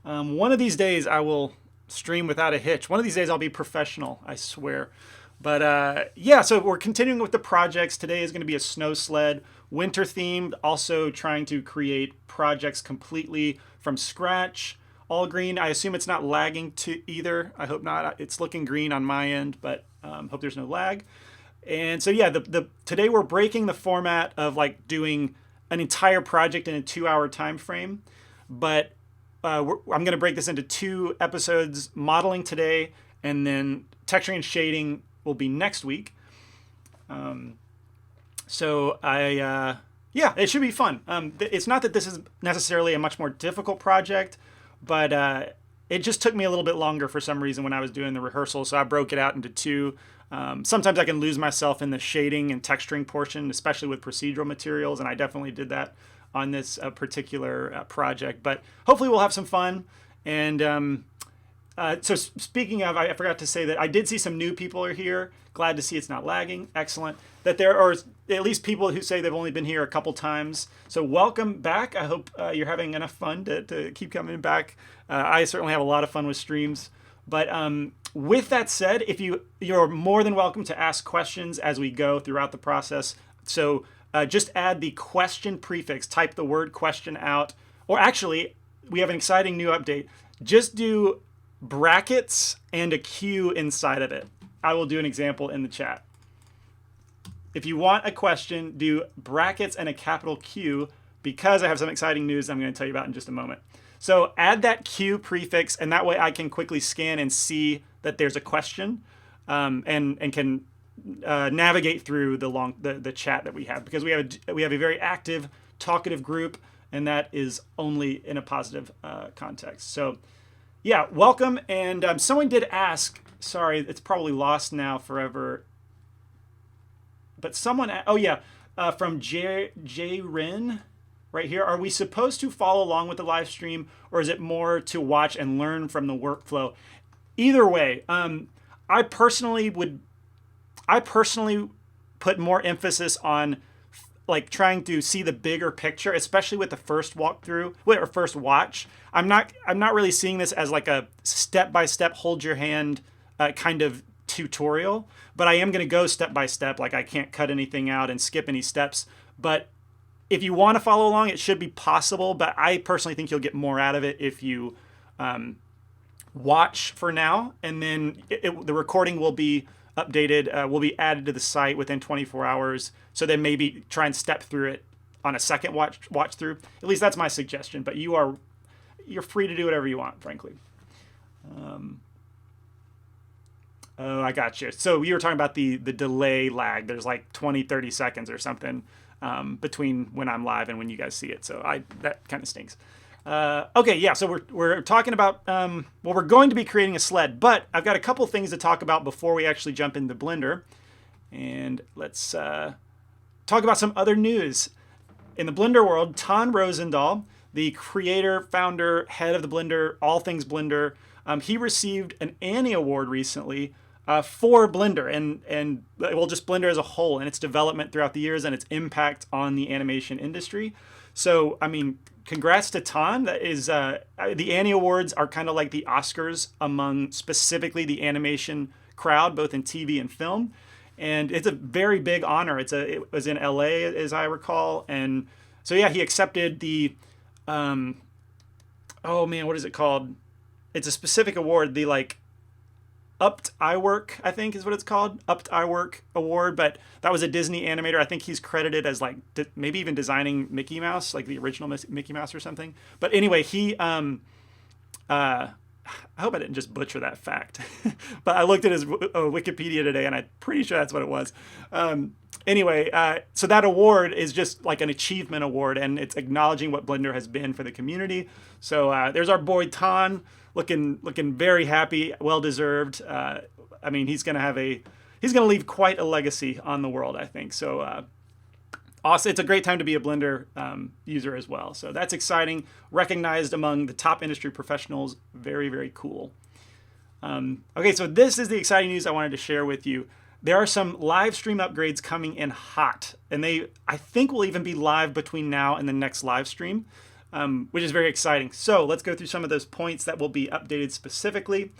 One of these days I will stream without a hitch. One of these days I'll be professional, I swear. But yeah, so we're continuing with the projects. Today is going to be a snow sled, winter themed, also trying to create projects completely from scratch. All green. I assume it's not lagging to either. I hope not. It's looking green on my end, but hope there's no lag. And so yeah, today we're breaking the format of like doing an entire project in a 2 hour time frame. But I'm going to break this into 2 episodes, modeling today, and then texturing and shading will be next week. Yeah, it should be fun. It's not that this is necessarily a much more difficult project, but it just took me a little bit longer for some reason when I was doing the rehearsal, so I broke it out into 2. Sometimes I can lose myself in the shading and texturing portion, especially with procedural materials, and I definitely did that on this particular project. But hopefully we'll have some fun. And so speaking of, I forgot to say that I did see some new people are here. Glad to see it's not lagging. Excellent. That there are at least people who say they've only been here a couple times. So welcome back. I hope you're having enough fun to keep coming back. I certainly have a lot of fun with streams. But with that said, if you're more than welcome to ask questions as we go throughout the process. So just add the question prefix, type the word question out. Or actually, we have an exciting new update. Just do brackets and a Q inside of it. I will do an example in the chat. If you want a question, do brackets and a capital Q, because I have some exciting news I'm going to tell you about in just a moment. So add that Q prefix, and that way I can quickly scan and see that there's a question, and can navigate through the chat that we have, because we have a very active, talkative group, and that is only in a positive context. So yeah, welcome. And someone did ask, sorry, it's probably lost now forever, but someone, oh yeah, from J Rin right here, are we supposed to follow along with the live stream, or is it more to watch and learn from the workflow? Either way, I personally put more emphasis on like trying to see the bigger picture, especially with the first walkthrough or first watch. I'm not really seeing this as like a step-by-step hold your hand kind of tutorial, but I am going to go step by step. Like I can't cut anything out and skip any steps. But if you want to follow along, it should be possible. But I personally think you'll get more out of it if you watch for now, and then the recording will be updated, will be added to the site within 24 hours. So then maybe try and step through it on a second watch through. At least that's my suggestion. But you're free to do whatever you want, frankly. Oh, I got you. So you were talking about the delay lag. There's like 20-30 seconds or something between when I'm live and when you guys see it. So that kind of stinks. Okay, yeah, so we're talking about, well, we're going to be creating a sled, but I've got a couple things to talk about before we actually jump into Blender. And let's talk about some other news. In the Blender world, Ton Rosendahl, the creator, founder, head of the Blender, all things Blender, he received an Annie Award recently for Blender and well, just Blender as a whole and its development throughout the years and its impact on the animation industry. So, I mean, congrats to Ton. That is, the Annie Awards are kind of like the Oscars among specifically the animation crowd, both in TV and film. And it's a very big honor. It was in LA, as I recall. And so, yeah, he accepted the, oh man, what is it called? It's a specific award, the like Upped iWork, I think is what it's called, Upped iWork Award. But that was a Disney animator. I think he's credited as like maybe even designing Mickey Mouse, like the original Mickey Mouse or something. But anyway, he I hope I didn't just butcher that fact, but I looked at his Wikipedia today and I'm pretty sure that's what it was. Anyway, so that award is just like an achievement award, and it's acknowledging what Blender has been for the community. So there's our boy Ton, looking very happy, well deserved. I mean, he's gonna leave quite a legacy on the world, I think. So also, it's a great time to be a Blender user as well. So that's exciting. Recognized among the top industry professionals. Very, very cool. Okay, so this is the exciting news I wanted to share with you. There are some live stream upgrades coming in hot, and I think will even be live between now and the next live stream. which is very exciting. So let's go through some of those points that will be updated specifically.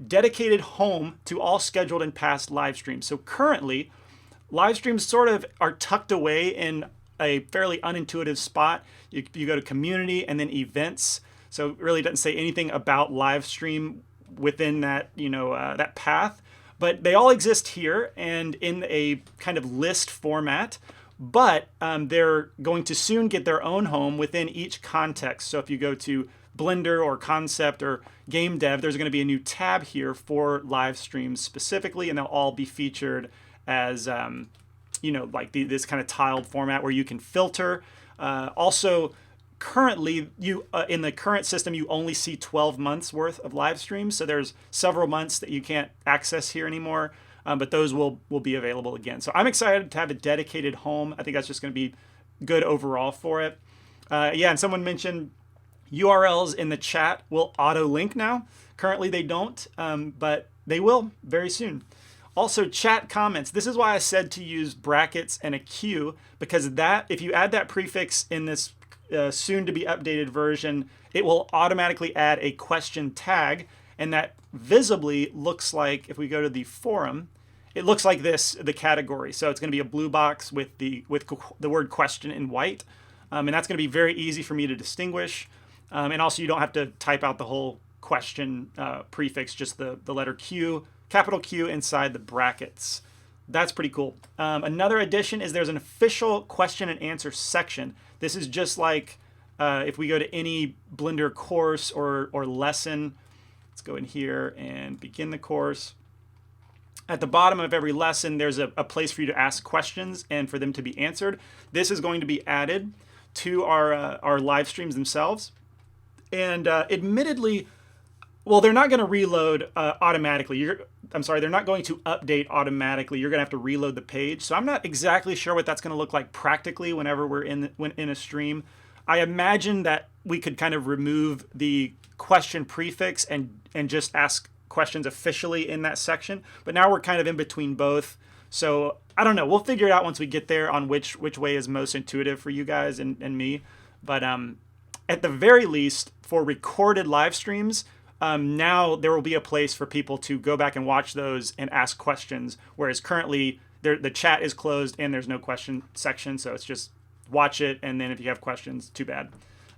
Dedicated home to all scheduled and past live streams. So currently, live streams sort of are tucked away in a fairly unintuitive spot. You go to community and then events. So it really doesn't say anything about live stream within that, that path. But they all exist here and in a kind of list format. But they're going to soon get their own home within each context. So if you go to Blender or Concept or Game Dev, there's going to be a new tab here for live streams specifically, and they'll all be featured as, like this kind of tiled format where you can filter. Also, currently, in the current system, you only see 12 months worth of live streams. So there's several months that you can't access here anymore, but those will be available again. So I'm excited to have a dedicated home. I think that's just going to be good overall for it. And someone mentioned URLs in the chat will auto-link now. Currently they don't, but they will very soon. Also, chat comments. This is why I said to use brackets and a Q, because if you add that prefix in this soon to be updated version, it will automatically add a question tag, and that visibly looks like, if we go to the forum, it looks like this, the category. So it's going to be a blue box with the word question in white, and that's going to be very easy for me to distinguish. And also, you don't have to type out the whole question prefix, just the letter Q, capital Q inside the brackets. That's pretty cool. Another addition is there's an official question and answer section. This is just like if we go to any Blender course or lesson. Let's go in here and begin the course. At the bottom of every lesson, there's a place for you to ask questions and for them to be answered. This is going to be added to our live streams themselves. And admittedly, well, they're not going to reload automatically. They're not going to update automatically. You're going to have to reload the page. So I'm not exactly sure what that's going to look like practically whenever we're in a stream. I imagine that we could kind of remove the question prefix and just ask questions officially in that section. But now we're kind of in between both. So I don't know. We'll figure it out once we get there on which way is most intuitive for you guys and me. But at the very least, for recorded live streams, now there will be a place for people to go back and watch those and ask questions, whereas currently the chat is closed and there's no question section, so it's just watch it, and then if you have questions, too bad.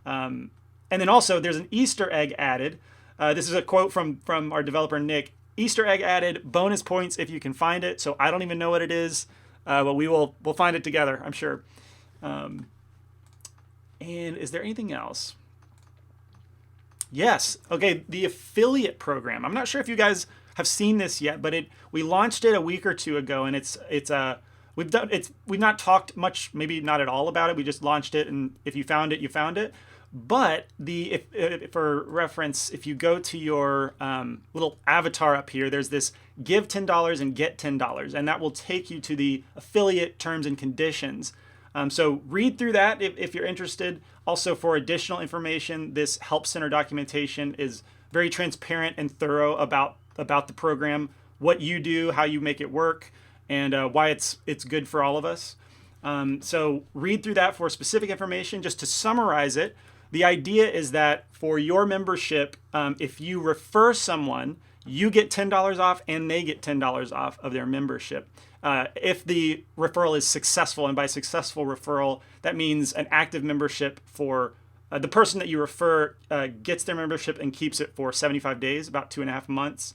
And then also there's an Easter egg added. This is a quote from our developer, Nick. Easter egg added, bonus points if you can find it. So I don't even know what it is, but we'll find it together, I'm sure. And is there anything else? Yes. Okay, the affiliate program. I'm not sure if you guys have seen this yet, but we launched it a week or two ago, and we've not talked much, maybe not at all about it. We just launched it, and if you found it, you found it. But for reference, if you go to your little avatar up here, there's this give $10 and get $10, and that will take you to the affiliate terms and conditions. So read through that if you're interested. Also, for additional information, this Help Center documentation is very transparent and thorough about the program, what you do, how you make it work, and why it's good for all of us. So read through that for specific information. Just to summarize it, the idea is that for your membership, if you refer someone, you get $10 off and they get $10 off of their membership. If the referral is successful, and by successful referral, that means an active membership for the person that you refer gets their membership and keeps it for 75 days, about 2.5 months.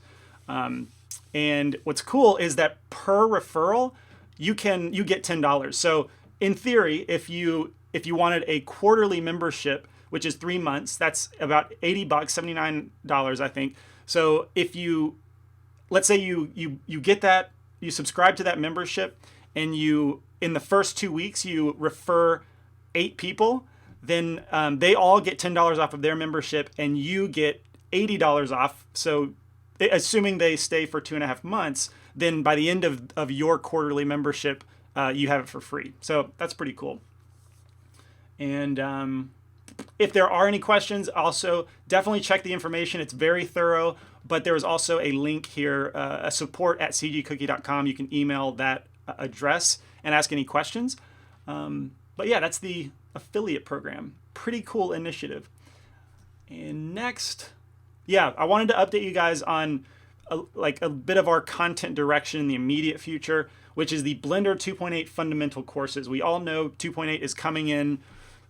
And what's cool is that per referral, you get $10. So in theory, if you wanted a quarterly membership, which is 3 months, that's about $80, $79, I think. So if let's say you get that, you subscribe to that membership, and in the first 2 weeks, you refer 8 people, then they all get $10 off of their membership, and you get $80 off. So assuming they stay for 2.5 months, then by the end of your quarterly membership, you have it for free. So that's pretty cool. And if there are any questions, also definitely check the information. It's very thorough, but there is also a link here, a support@cgcookie.com. You can email that address and ask any questions. But yeah, that's the affiliate program. pretty cool initiative. And next, yeah, I wanted to update you guys on a bit of our content direction in the immediate future, which is the Blender 2.8 fundamental courses. We all know 2.8 is coming in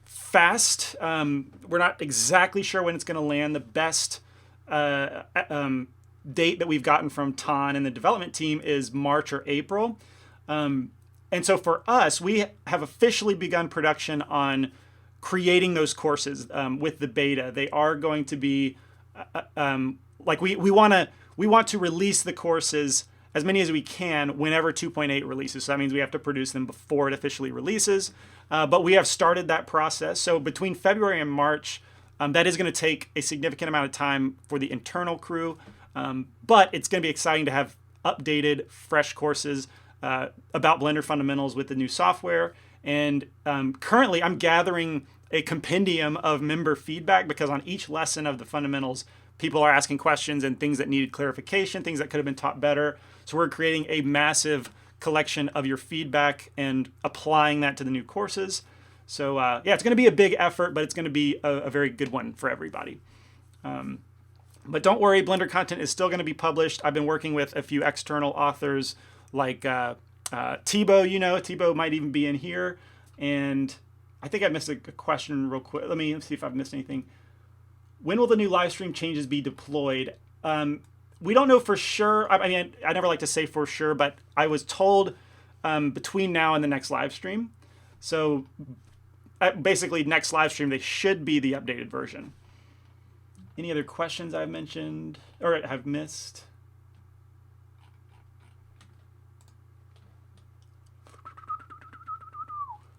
fast. We're not exactly sure when it's going to land. The best date that we've gotten from Tan and the development team is March or April. And so for us, we have officially begun production on creating those courses with the beta. They are going to be like we want to release the courses, as many as we can, whenever 2.8 releases. So that means we have to produce them before it officially releases. But we have started that process. So between February and March, that is going to take a significant amount of time for the internal crew. But it's going to be exciting to have updated, fresh courses about Blender fundamentals with the new software. And currently, I'm gathering a compendium of member feedback, because on each lesson of the fundamentals, people are asking questions and things that needed clarification, things that could have been taught better. So we're creating a massive collection of your feedback and applying that to the new courses. So yeah, it's going to be a big effort, but it's going to be a very good one for everybody. But don't worry, Blender content is still going to be published. I've been working with a few external authors like Thibaut. Thibaut might even be in here. And I think I missed a question real quick. Let me see if I've missed anything. When will the new live stream changes be deployed? We don't know for sure. I mean, I never like to say for sure, but I was told between now and the next live stream. So basically, next live stream, they should be the updated version. Any other questions I've mentioned or have missed?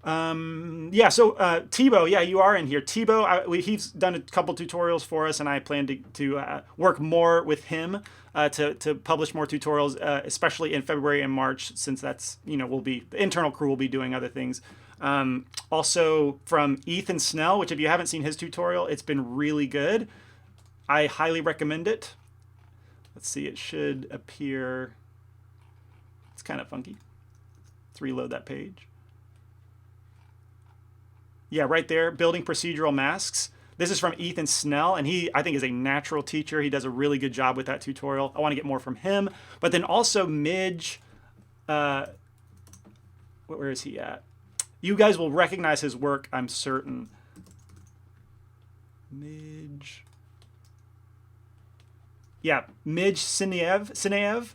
Yeah, so Thibaut, yeah, you are in here. Thibaut, he's done a couple tutorials for us, and I plan to work more with him to publish more tutorials, especially in February and March, since that's, the internal crew will be doing other things. Also from Ethan Snell, which if you haven't seen his tutorial, it's been really good. I highly recommend it. Let's see, it should appear. It's kind of funky. Let's reload that page. Yeah, right there, building procedural masks. This is from Ethan Snell, and he, I think, is a natural teacher. He does a really good job with that tutorial. I want to get more from him. But then also Midge, where is he at? You guys will recognize his work, I'm certain. Midge. Yeah, Midge Sineev.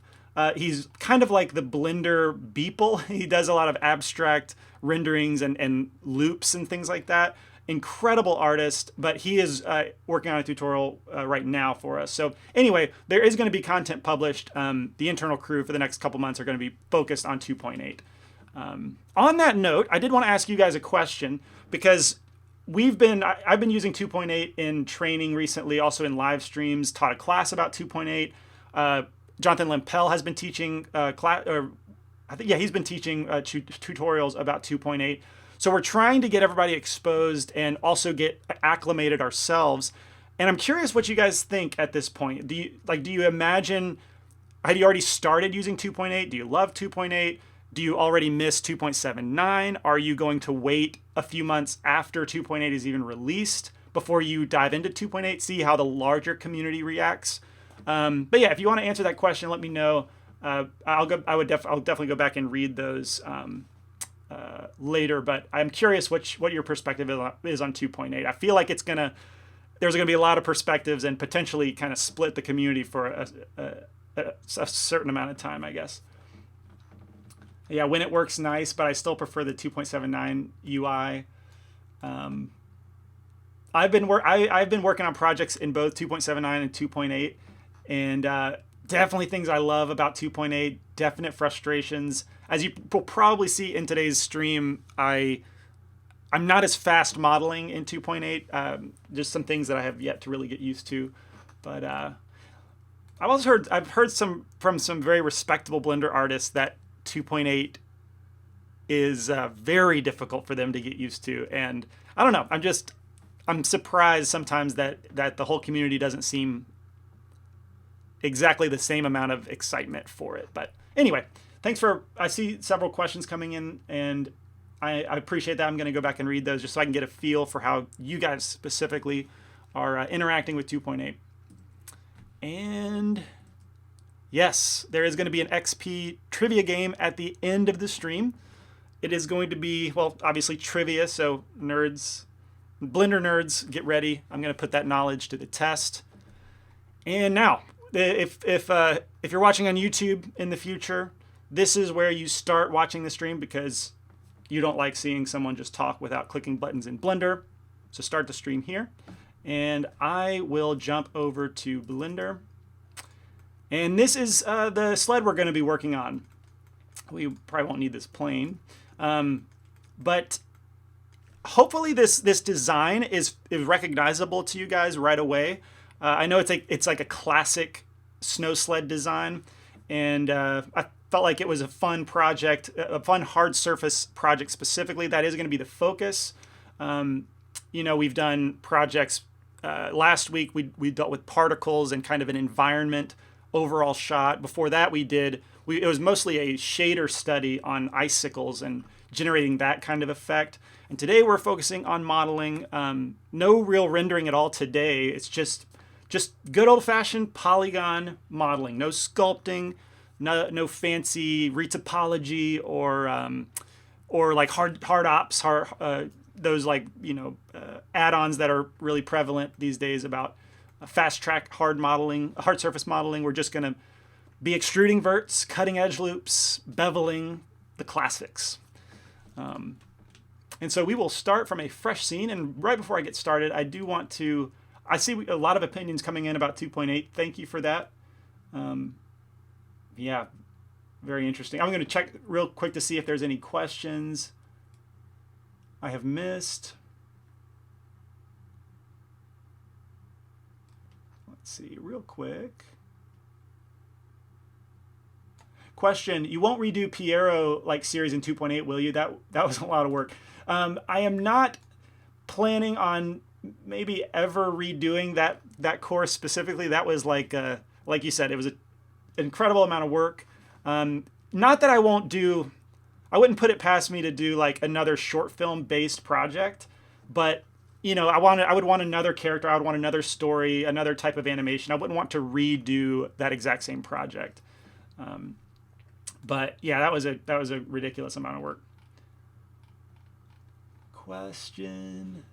He's kind of like the Blender Beeple. He does a lot of abstract renderings and loops and things like that. Incredible artist, but he is working on a tutorial right now for us. So anyway, there is going to be content published. The internal crew for the next couple months are going to be focused on 2.8. On that note, I did want to ask you guys a question, because I've been using 2.8 in training recently, also in live streams, taught a class about 2.8. Jonathan Lempel has been teaching he's been teaching tutorials about 2.8. So we're trying to get everybody exposed and also get acclimated ourselves. And I'm curious what you guys think at this point. Do you imagine, have you already started using 2.8? Do you love 2.8? Do you already miss 2.79? Are you going to wait a few months after 2.8 is even released before you dive into 2.8, see how the larger community reacts? But yeah, if you want to answer that question, let me know. I'll definitely go back and read those later. But I'm curious what your perspective is on 2.8. I feel like there's gonna be a lot of perspectives and potentially kind of split the community for a certain amount of time, I guess. Yeah, when it works, nice, but I still prefer the 2.79 UI. I've been working on projects in both 2.79 and 2.8, and definitely things I love about 2.8. Definite frustrations, as you will probably see in today's stream. I'm not as fast modeling in 2.8. Just some things that I have yet to really get used to, but I've heard from some very respectable Blender artists that 2.8 is very difficult for them to get used to, and I don't know. I'm surprised sometimes that the whole community doesn't seem exactly the same amount of excitement for it. But anyway, I see several questions coming in, and I appreciate that. I'm going to go back and read those just so I can get a feel for how you guys specifically are interacting with 2.8. And yes, there is going to be an XP trivia game at the end of the stream. It is going to be, well, obviously trivia, so nerds, Blender nerds, get ready. I'm going to put that knowledge to the test. And now, if you're watching on YouTube in the future, this is where you start watching the stream because you don't like seeing someone just talk without clicking buttons in Blender. So start the stream here. And I will jump over to Blender. And this is the sled we're going to be working on. We probably won't need this plane. But hopefully this design is recognizable to you guys right away. I know it's like a classic snow sled design. And I felt like it was a fun project, a fun hard surface project specifically. That is going to be the focus. You know, we've done projects. Last week we dealt with particles and kind of an environment overall shot. Before that it was mostly a shader study on icicles and generating that kind of effect. And today we're focusing on modeling. No real rendering at all today. It's just good old-fashioned polygon modeling. No sculpting, no fancy retopology or like hard ops, those like, you know, add-ons that are really prevalent these days about fast track hard surface modeling. We're just going to be extruding verts, cutting edge loops, beveling, the classics. And so we will start from a fresh scene. And right before I get started, I see a lot of opinions coming in about 2.8. Thank you for that. Yeah, very interesting. I'm going to check real quick to see if there's any questions I have missed. Let's see real quick. Question, you won't redo Piero like series in 2.8, will you? That was a lot of work. I am not planning on maybe ever redoing that course specifically. That was like you said, it was an incredible amount of work. Not that I wouldn't put it past me to do like another short film based project, but you know, I would want another character, I would want another story, another type of animation. I wouldn't want to redo that exact same project. But yeah, that was a ridiculous amount of work. Question.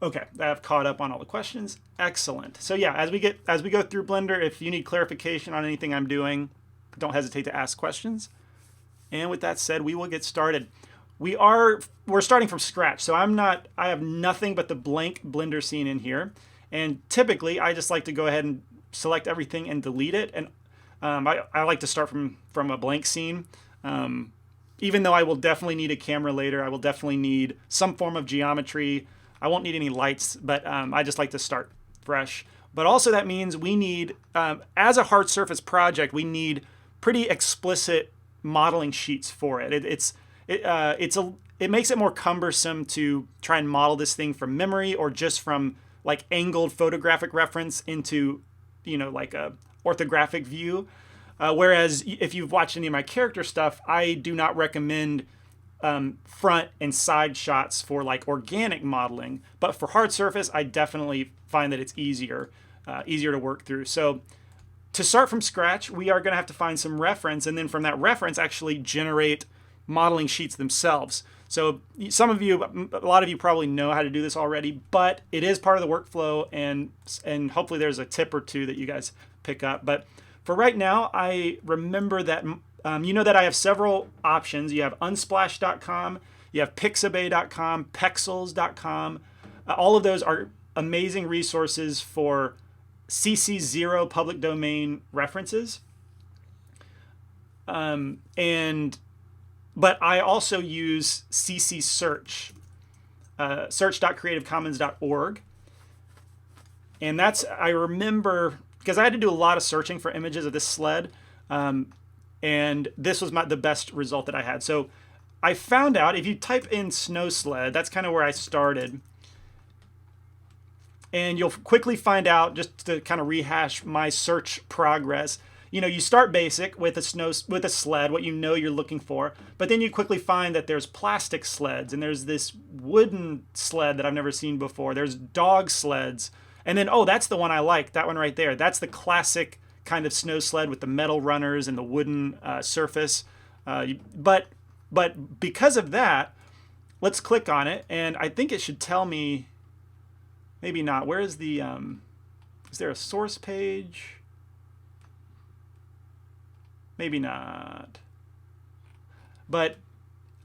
Okay, I've caught up on all the questions. Excellent. So yeah, as we go through Blender, if you need clarification on anything I'm doing, don't hesitate to ask questions. And with that said, we will get started. We're starting from scratch, so I have nothing but the blank Blender scene in here. And typically, I just like to go ahead and select everything and delete it. And I like to start from a blank scene. Even though I will definitely need a camera later, I will definitely need some form of geometry. I won't need any lights, but I just like to start fresh. But also that means we need, as a hard surface project, we need pretty explicit modeling sheets for it. It makes it more cumbersome to try and model this thing from memory or just from like angled photographic reference into, you know, like a orthographic view. Whereas if you've watched any of my character stuff, I do not recommend front and side shots for like organic modeling. But for hard surface, I definitely find that it's easier to work through. So to start from scratch, we are going to have to find some reference, and then from that reference actually generate modeling sheets themselves. So a lot of you probably know how to do this already, but it is part of the workflow, and hopefully there's a tip or two that you guys pick up. But for right now, I remember that you know that I have several options. You have unsplash.com, you have pixabay.com, pexels.com. All of those are amazing resources for CC0 public domain references. But I also use CC search, search.creativecommons.org. And I remember, because I had to do a lot of searching for images of this sled, and this was the best result that I had. So I found out if you type in snow sled, that's kind of where I started. And you'll quickly find out, just to kind of rehash my search progress, you know, you start basic with a sled, what you know you're looking for, but then you quickly find that there's plastic sleds and there's this wooden sled that I've never seen before. There's dog sleds. And then, oh, that's the one I like, that one right there. That's the classic kind of snow sled with the metal runners and the wooden surface. But because of that, let's click on it, and I think it should tell me, maybe not. Where is the, is there a source page? Maybe not. But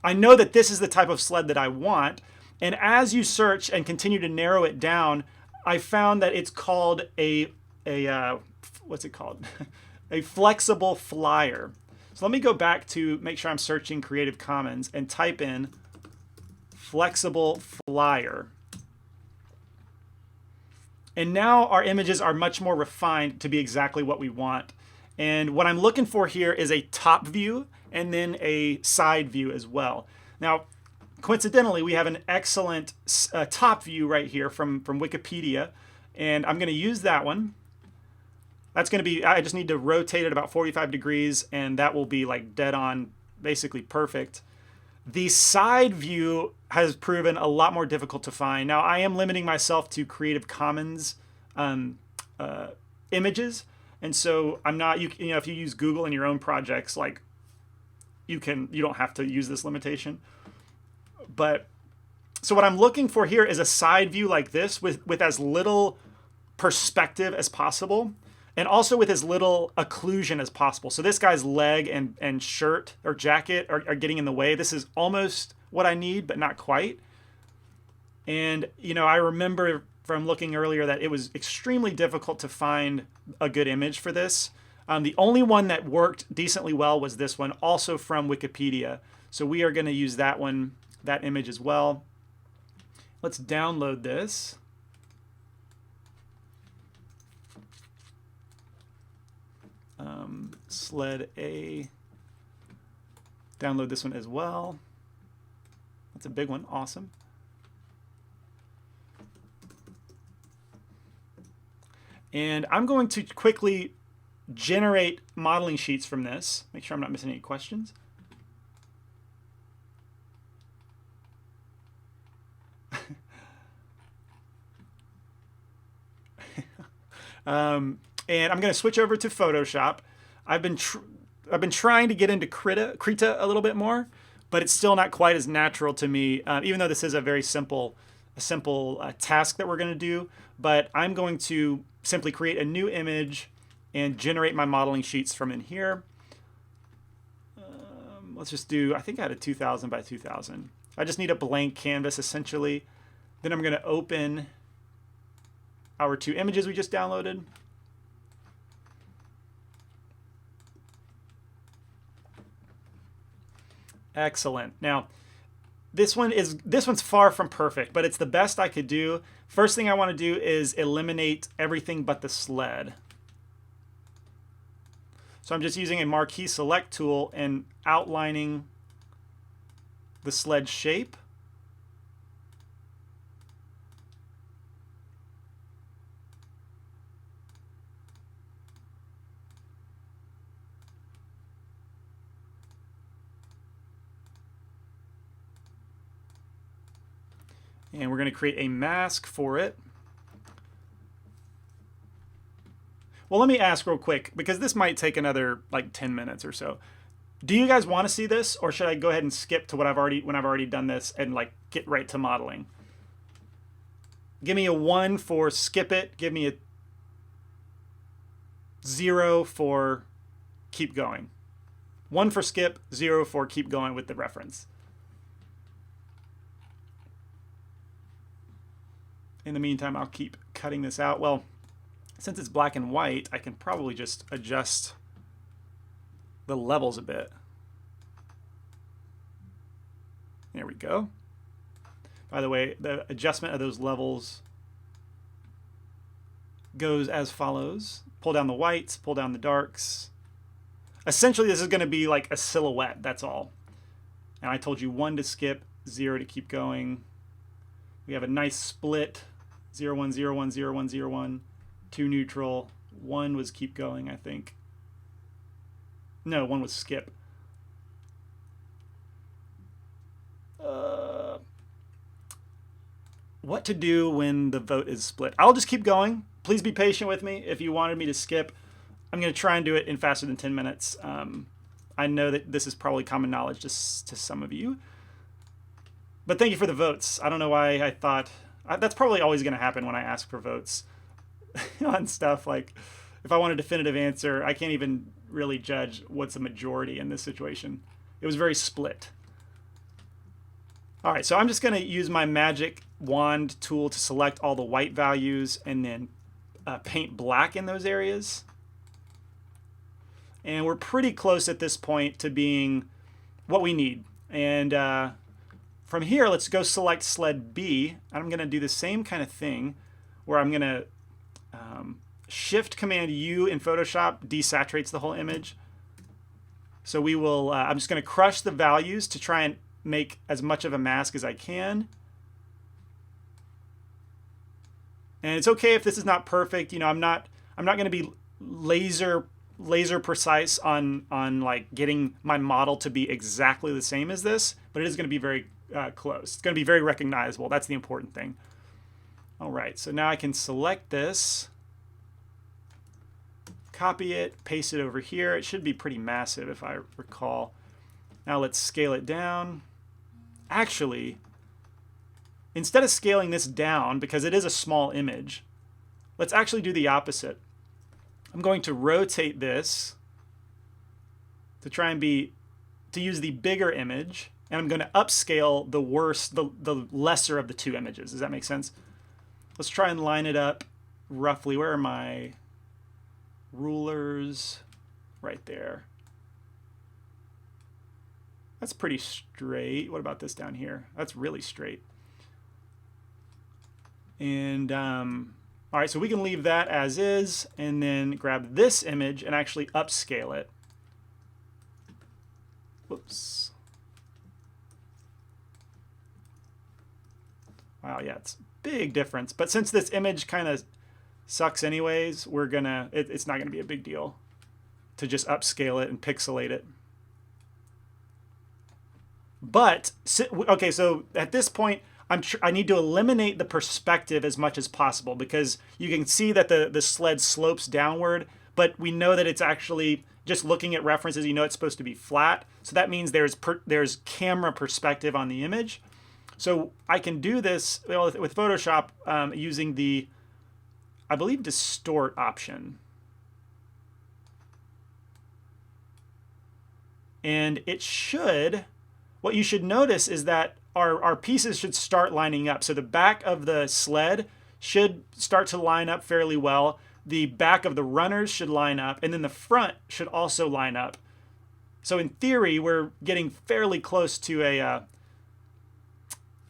I know that this is the type of sled that I want, and as you search and continue to narrow it down, I found that it's called what's it called? A flexible flyer. So let me go back to make sure I'm searching Creative Commons and type in flexible flyer. And now our images are much more refined to be exactly what we want. And what I'm looking for here is a top view and then a side view as well. Now, coincidentally, we have an excellent top view right here from Wikipedia, and I'm going to use that one. That's going to be, I just need to rotate it about 45 degrees, and that will be like dead on, basically perfect. The side view has proven a lot more difficult to find. Now, I am limiting myself to Creative Commons images, and so I'm not, you know, if you use Google in your own projects, like you don't have to use this limitation. But so what I'm looking for here is a side view like this with as little perspective as possible, and also with as little occlusion as possible. So this guy's leg and shirt or jacket are getting in the way. This is almost what I need, but not quite. And, you know, I remember from looking earlier that it was extremely difficult to find a good image for this. The only one that worked decently well was this one, also from Wikipedia. So we are going to use that one, that image as well. Let's download this. Sled A. Download this one as well. That's a big one. Awesome. And I'm going to quickly generate modeling sheets from this. Make sure I'm not missing any questions. And I'm going to switch over to Photoshop. I've been trying to get into Krita a little bit more, but it's still not quite as natural to me, even though this is a very simple task that we're going to do. But I'm going to simply create a new image and generate my modeling sheets from in here. Let's just do, I think I had a 2000 by 2000. I just need a blank canvas essentially. Then I'm going to open our two images we just downloaded. Excellent. Now, this one's far from perfect, but it's the best I could do. First thing I want to do is eliminate everything but the sled. So I'm just using a marquee select tool and outlining the sled shape. And we're going to create a mask for it. Well, let me ask real quick, because this might take another like 10 minutes or so. Do you guys want to see this, or should I go ahead and skip to when I've already done this and like get right to modeling? Give me a 1 for skip it. Give me a 0 for keep going. 1 for skip, 0 for keep going with the reference. In the meantime, I'll keep cutting this out. Well, since it's black and white, I can probably just adjust the levels a bit. There we go. By the way, the adjustment of those levels goes as follows. Pull down the whites, pull down the darks. Essentially, this is going to be like a silhouette, that's all. And I told you 1 to skip, 0 to keep going. We have a nice split. 0, 1, 0, 1, 0, 1, 0, 1, 2 neutral, 1 was keep going, I think. No, one was skip. What to do when the vote is split? I'll just keep going. Please be patient with me. If you wanted me to skip, I'm going to try and do it in faster than 10 minutes. I know that this is probably common knowledge to some of you. But thank you for the votes. I don't know why I thought... that's probably always going to happen when I ask for votes on stuff. Like, if I want a definitive answer, I can't even really judge what's a majority in this situation. It was very split. All right, so I'm just going to use my magic wand tool to select all the white values and then paint black in those areas. And we're pretty close at this point to being what we need. And from here, let's go select Sled B. I'm going to do the same kind of thing where I'm going to Shift Command U in Photoshop desaturates the whole image. So we will, I'm just going to crush the values to try and make as much of a mask as I can. And it's okay if this is not perfect. You know, I'm not going to be laser precise on like getting my model to be exactly the same as this, but it is going to be very close. It's going to be very recognizable. That's the important thing. All right, so now I can select this, copy it, paste it over here. It should be pretty massive if I recall. Now let's scale it down. Actually, instead of scaling this down, because it is a small image, let's actually do the opposite. I'm going to rotate this to try and use the bigger image, and I'm going to upscale the lesser of the two images. Does that make sense? Let's try and line it up roughly. Where are my rulers? Right there. That's pretty straight. What about this down here? That's really straight. And all right, so we can leave that as is and then grab this image and actually upscale it. Whoops. Wow, yeah, it's a big difference. But since this image kind of sucks anyways, we're gonna, it's not gonna be a big deal to just upscale it and pixelate it. But, okay, so at this point, I need to eliminate the perspective as much as possible because you can see that the sled slopes downward, but we know that it's actually, just looking at references, you know it's supposed to be flat. So that means there's camera perspective on the image. So I can do this with Photoshop using the, I believe, distort option. And it should, what you should notice is that our pieces should start lining up. So the back of the sled should start to line up fairly well. The back of the runners should line up, and then the front should also line up. So in theory, we're getting fairly close to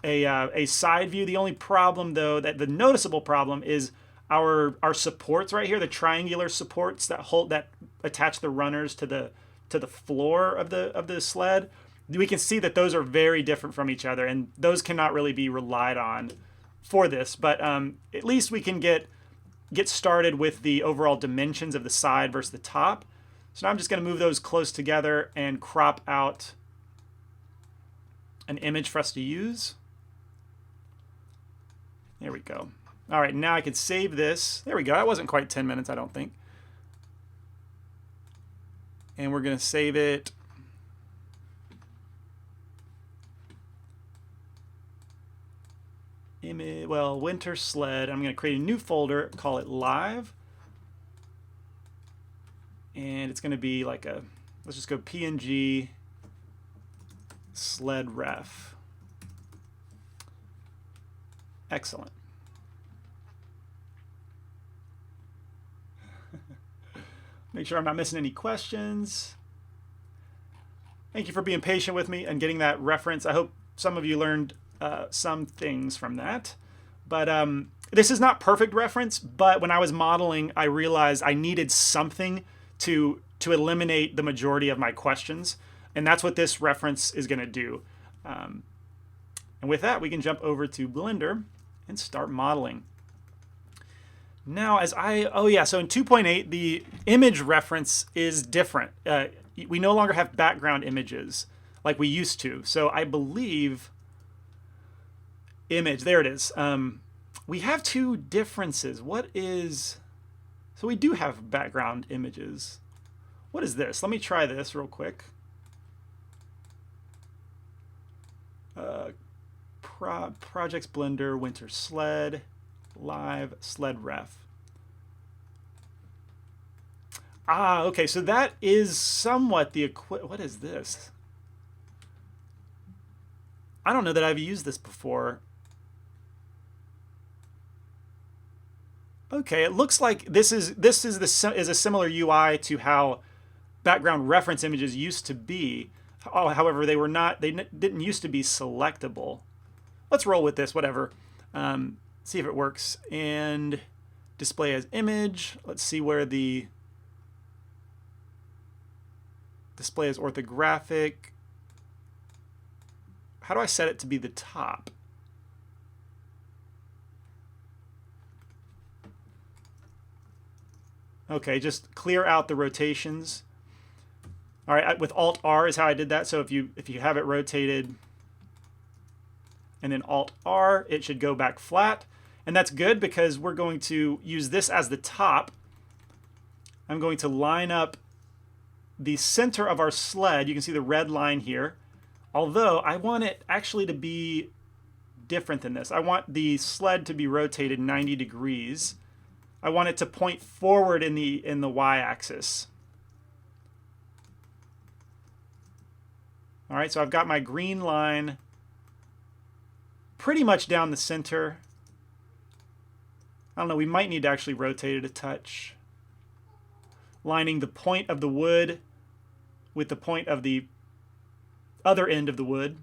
a side view. The only problem, though, the noticeable problem is our supports right here, the triangular supports that attach the runners to the floor of the sled. We can see that those are very different from each other, and those cannot really be relied on for this. But at least we can get started with the overall dimensions of the side versus the top. So now I'm just going to move those close together and crop out an image for us to use. There we go. All right, now I can save this. There we go. That wasn't quite 10 minutes, I don't think. And we're going to save it. Well, winter sled. I'm going to create a new folder, call it live. And it's going to be like let's just go PNG sled ref. Excellent. Make sure I'm not missing any questions. Thank you for being patient with me and getting that reference. I hope some of you learned some things from that. But this is not perfect reference, but when I was modeling, I realized I needed something to eliminate the majority of my questions. And that's what this reference is going to do. And with that, we can jump over to Blender and start modeling. Now, so in 2.8, the image reference is different. we no longer have background images like we used to. So I believe image, there it is. We have two differences. What is, so we do have background images. What is this? Let me try this real quick. Projects Blender, Winter Sled, Live, Sled Ref. Okay, so that is somewhat the what is this? I don't know that I've used this before. Okay, it looks like this is a similar UI to how background reference images used to be. However, they didn't used to be selectable. Let's roll with this, whatever. See if it works. And display as image. Let's see where the display as orthographic. How do I set it to be the top? Okay, just clear out the rotations. All right, with Alt-R is how I did that. So if you have it rotated and then Alt-R, it should go back flat. And that's good because we're going to use this as the top. I'm going to line up the center of our sled. You can see the red line here. Although I want it actually to be different than this. I want the sled to be rotated 90 degrees. I want it to point forward in the y-axis. All right, so I've got my green line pretty much down the center. I don't know, we might need to actually rotate it a touch. Lining the point of the wood with the point of the other end of the wood.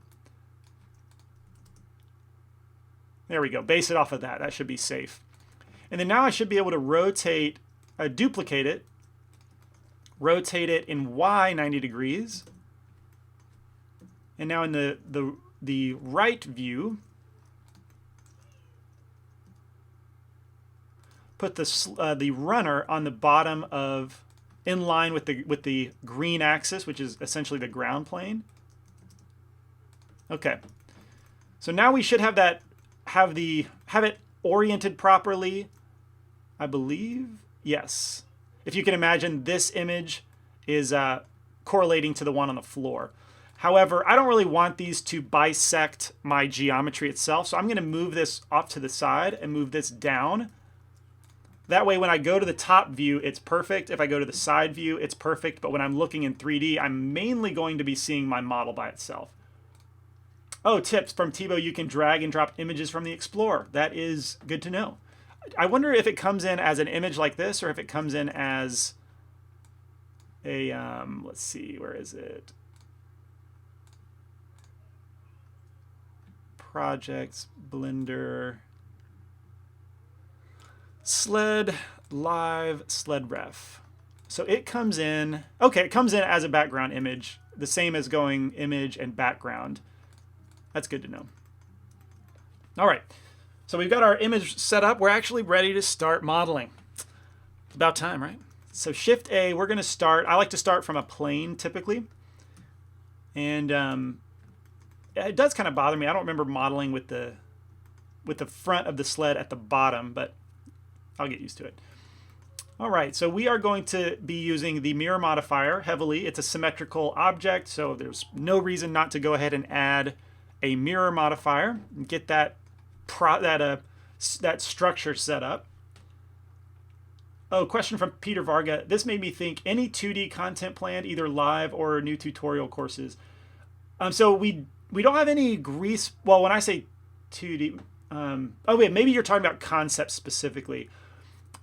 There we go, base it off of that. That should be safe. And then now I should be able to rotate, duplicate it, rotate it in Y 90 degrees. And now in the right view, put the runner on the bottom of, in line with the green axis, which is essentially the ground plane. Okay, so now we should have that, have it oriented properly, I believe. Yes, if you can imagine, this image is correlating to the one on the floor. However, I don't really want these to bisect my geometry itself, so I'm going to move this off to the side and move this down. That way when I go to the top view, it's perfect. If I go to the side view, it's perfect. But when I'm looking in 3D, I'm mainly going to be seeing my model by itself. Oh, tips from Tebow, you can drag and drop images from the Explorer. That is good to know. I wonder if it comes in as an image like this or if it comes in as a, let's see, where is it? Projects, Blender, Sled, Live, Sled Ref. So it comes in, okay, it comes in as a background image, the same as going image and background. That's good to know. All right, so we've got our image set up. We're actually ready to start modeling. It's about time, right? So Shift A, we're gonna start, I like to start from a plane typically. And it does kind of bother me. I don't remember modeling with the front of the sled at the bottom, but I'll get used to it. All right, so we are going to be using the mirror modifier heavily. It's a symmetrical object, so there's no reason not to go ahead and add a mirror modifier and get that structure set up. Oh, question from Peter Varga. This made me think, any 2D content planned, either live or new tutorial courses? So we don't have any grease. Well, when I say 2D, oh wait, maybe you're talking about concepts specifically.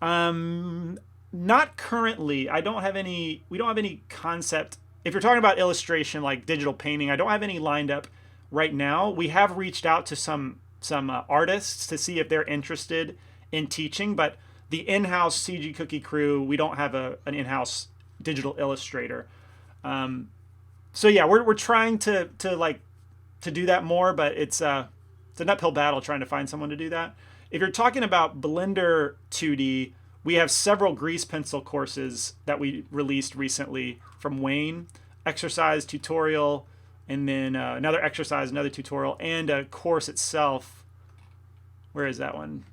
Not currently. I don't have any. We don't have any concept. If you're talking about illustration like digital painting, I don't have any lined up right now. We have reached out to some artists to see if they're interested in teaching, but the in-house CG Cookie crew, we don't have an in-house digital illustrator. So yeah, we're trying to do that more, but it's an uphill battle trying to find someone to do that. If you're talking about Blender 2D, we have several grease pencil courses that we released recently from Wayne. exercise tutorial, and then another exercise, another tutorial, and a course itself. Where is that one?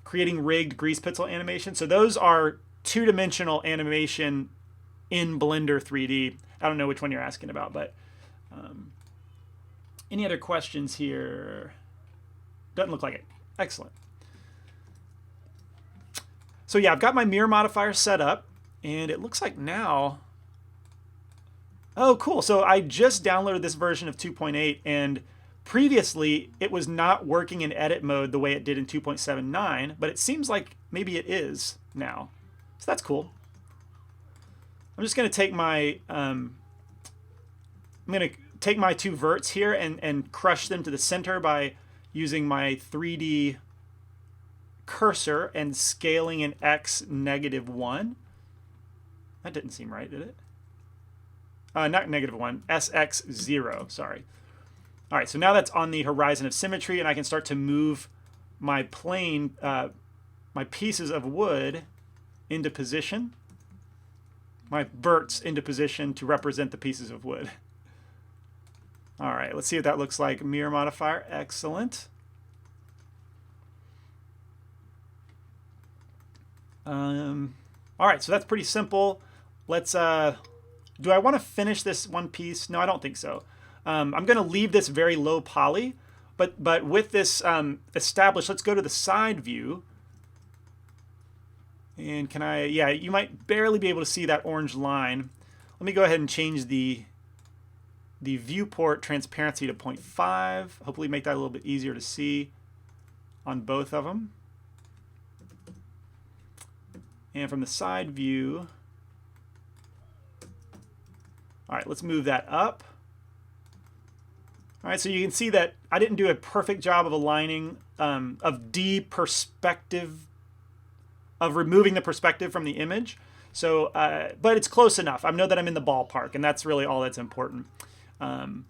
Creating rigged grease pencil animation. So those are two-dimensional animation in Blender 3D. I don't know which one you're asking about, but any other questions here? Doesn't look like it. Excellent. So yeah, I've got my mirror modifier set up, and it looks like now, oh cool, so I just downloaded this version of 2.8, and previously it was not working in edit mode the way it did in 2.79, but it seems like maybe it is now. So that's cool. I'm just going to take my two verts here and crush them to the center by using my 3D cursor and scaling in x -1. That didn't seem right, did it? Not -1, sx0, sorry. All right, so now that's on the horizon of symmetry, and I can start to move my plane, my pieces of wood into position, my verts into position to represent the pieces of wood. All right, let's see what that looks like. Mirror modifier, excellent. All right, so that's pretty simple. Let's, do I want to finish this one piece? No, I don't think so. I'm going to leave this very low poly, but with this established, let's go to the side view. And can I, yeah, you might barely be able to see that orange line. Let me go ahead and change the viewport transparency to 0.5. Hopefully make that a little bit easier to see on both of them. And from the side view, all right, let's move that up. All right, so you can see that I didn't do a perfect job of aligning, of removing the perspective from the image. So, but it's close enough. I know that I'm in the ballpark, and that's really all that's important. And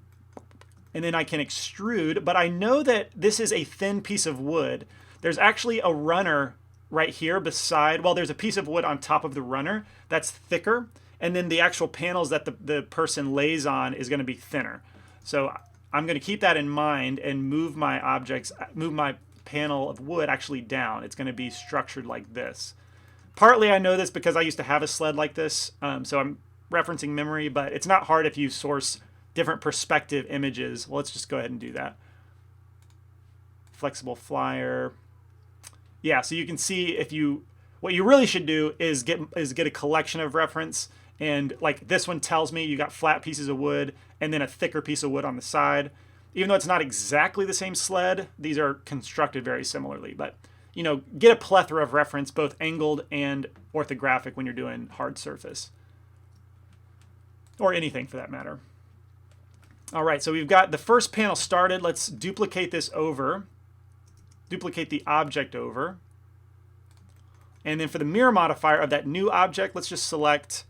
then I can extrude, but I know that this is a thin piece of wood. There's actually a runner right here beside, well, there's a piece of wood on top of the runner that's thicker, and then the actual panels that the person lays on is going to be thinner. So I'm going to keep that in mind and move my objects, move my panel of wood actually down. It's going to be structured like this. Partly I know this because I used to have a sled like this, so I'm referencing memory, but it's not hard if you source different perspective images. Well, let's just go ahead and do that. Flexible flyer. Yeah, so you can see if you, what you really should do is get a collection of reference, and like this one tells me you got flat pieces of wood and then a thicker piece of wood on the side. Even though it's not exactly the same sled, these are constructed very similarly. But you know, get a plethora of reference, both angled and orthographic, when you're doing hard surface or anything for that matter. All right, so we've got the first panel started. Let's duplicate this over. Duplicate the object over. And then for the mirror modifier of that new object, let's just select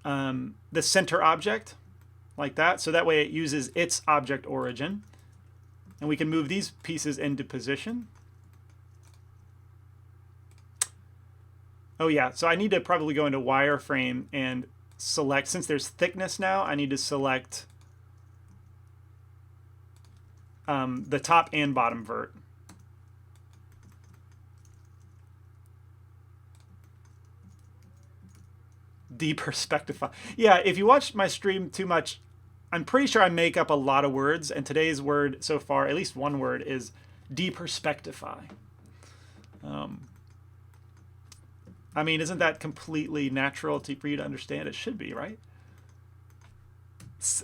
the center object like that. So that way it uses its object origin. And we can move these pieces into position. Oh yeah, so I need to probably go into wireframe and select, since there's thickness now, I need to select the top and bottom vert. Deperspectify. Yeah, if you watch my stream too much, I'm pretty sure I make up a lot of words, and today's word so far, at least one word, is deperspectify. I mean, isn't that completely natural for you to understand? It should be, right?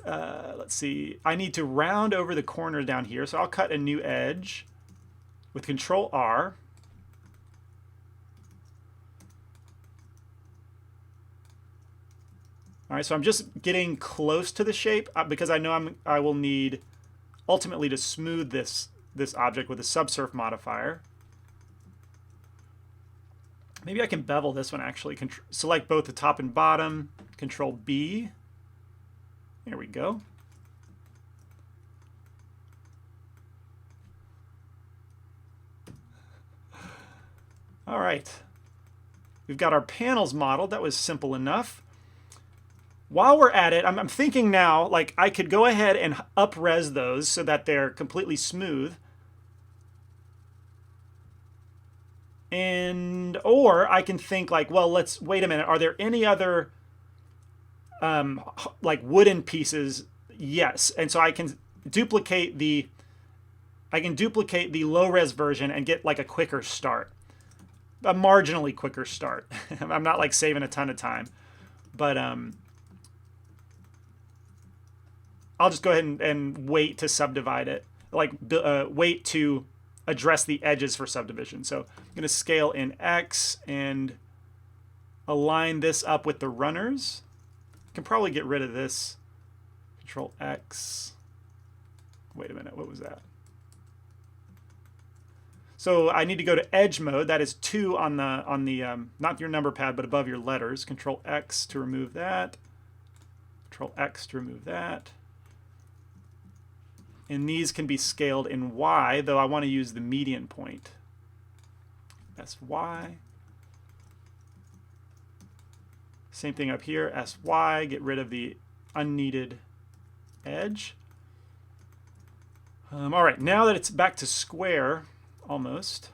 Let's see. I need to round over the corner down here, so I'll cut a new edge with Control R. All right, so I'm just getting close to the shape because I know I will need ultimately to smooth this object with a subsurf modifier. Maybe I can bevel this one actually. Select both the top and bottom. Control B. There we go. All right. We've got our panels modeled. That was simple enough. While we're at it, I'm thinking now, like I could go ahead and up-res those so that they're completely smooth. And, or I can think like, well, let's, wait a minute, are there any other like wooden pieces? Yes. And so I can duplicate the low-res version and get like a quicker start. A marginally quicker start. I'm not like saving a ton of time. But I'll just go ahead and wait to subdivide it. Like wait to address the edges for subdivision. So I'm going to scale in X and align this up with the runners. I can probably get rid of this. Control X. Wait a minute, what was that? So I need to go to edge mode. That is 2 on the not your number pad, but above your letters. Control X to remove that. Control X to remove that. And these can be scaled in Y, though I want to use the median point. SY. Same thing up here, SY. Get rid of the unneeded edge. All right, now that it's back to square, almost.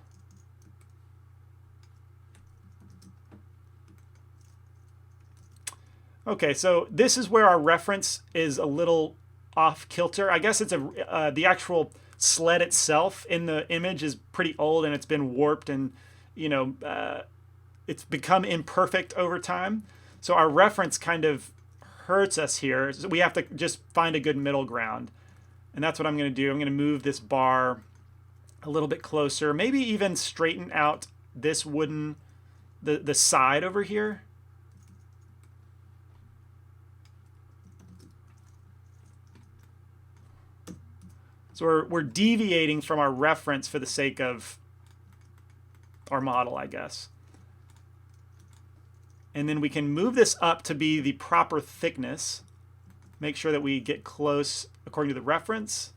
Okay, so this is where our reference is a little off kilter. I guess it's the actual sled itself in the image is pretty old and it's been warped and it's become imperfect over time. So our reference kind of hurts us here. So we have to just find a good middle ground. And that's what I'm going to do. I'm going to move this bar a little bit closer, maybe even straighten out this wooden, the side over here. So we're deviating from our reference for the sake of our model, I guess. And then we can move this up to be the proper thickness. Make sure that we get close according to the reference.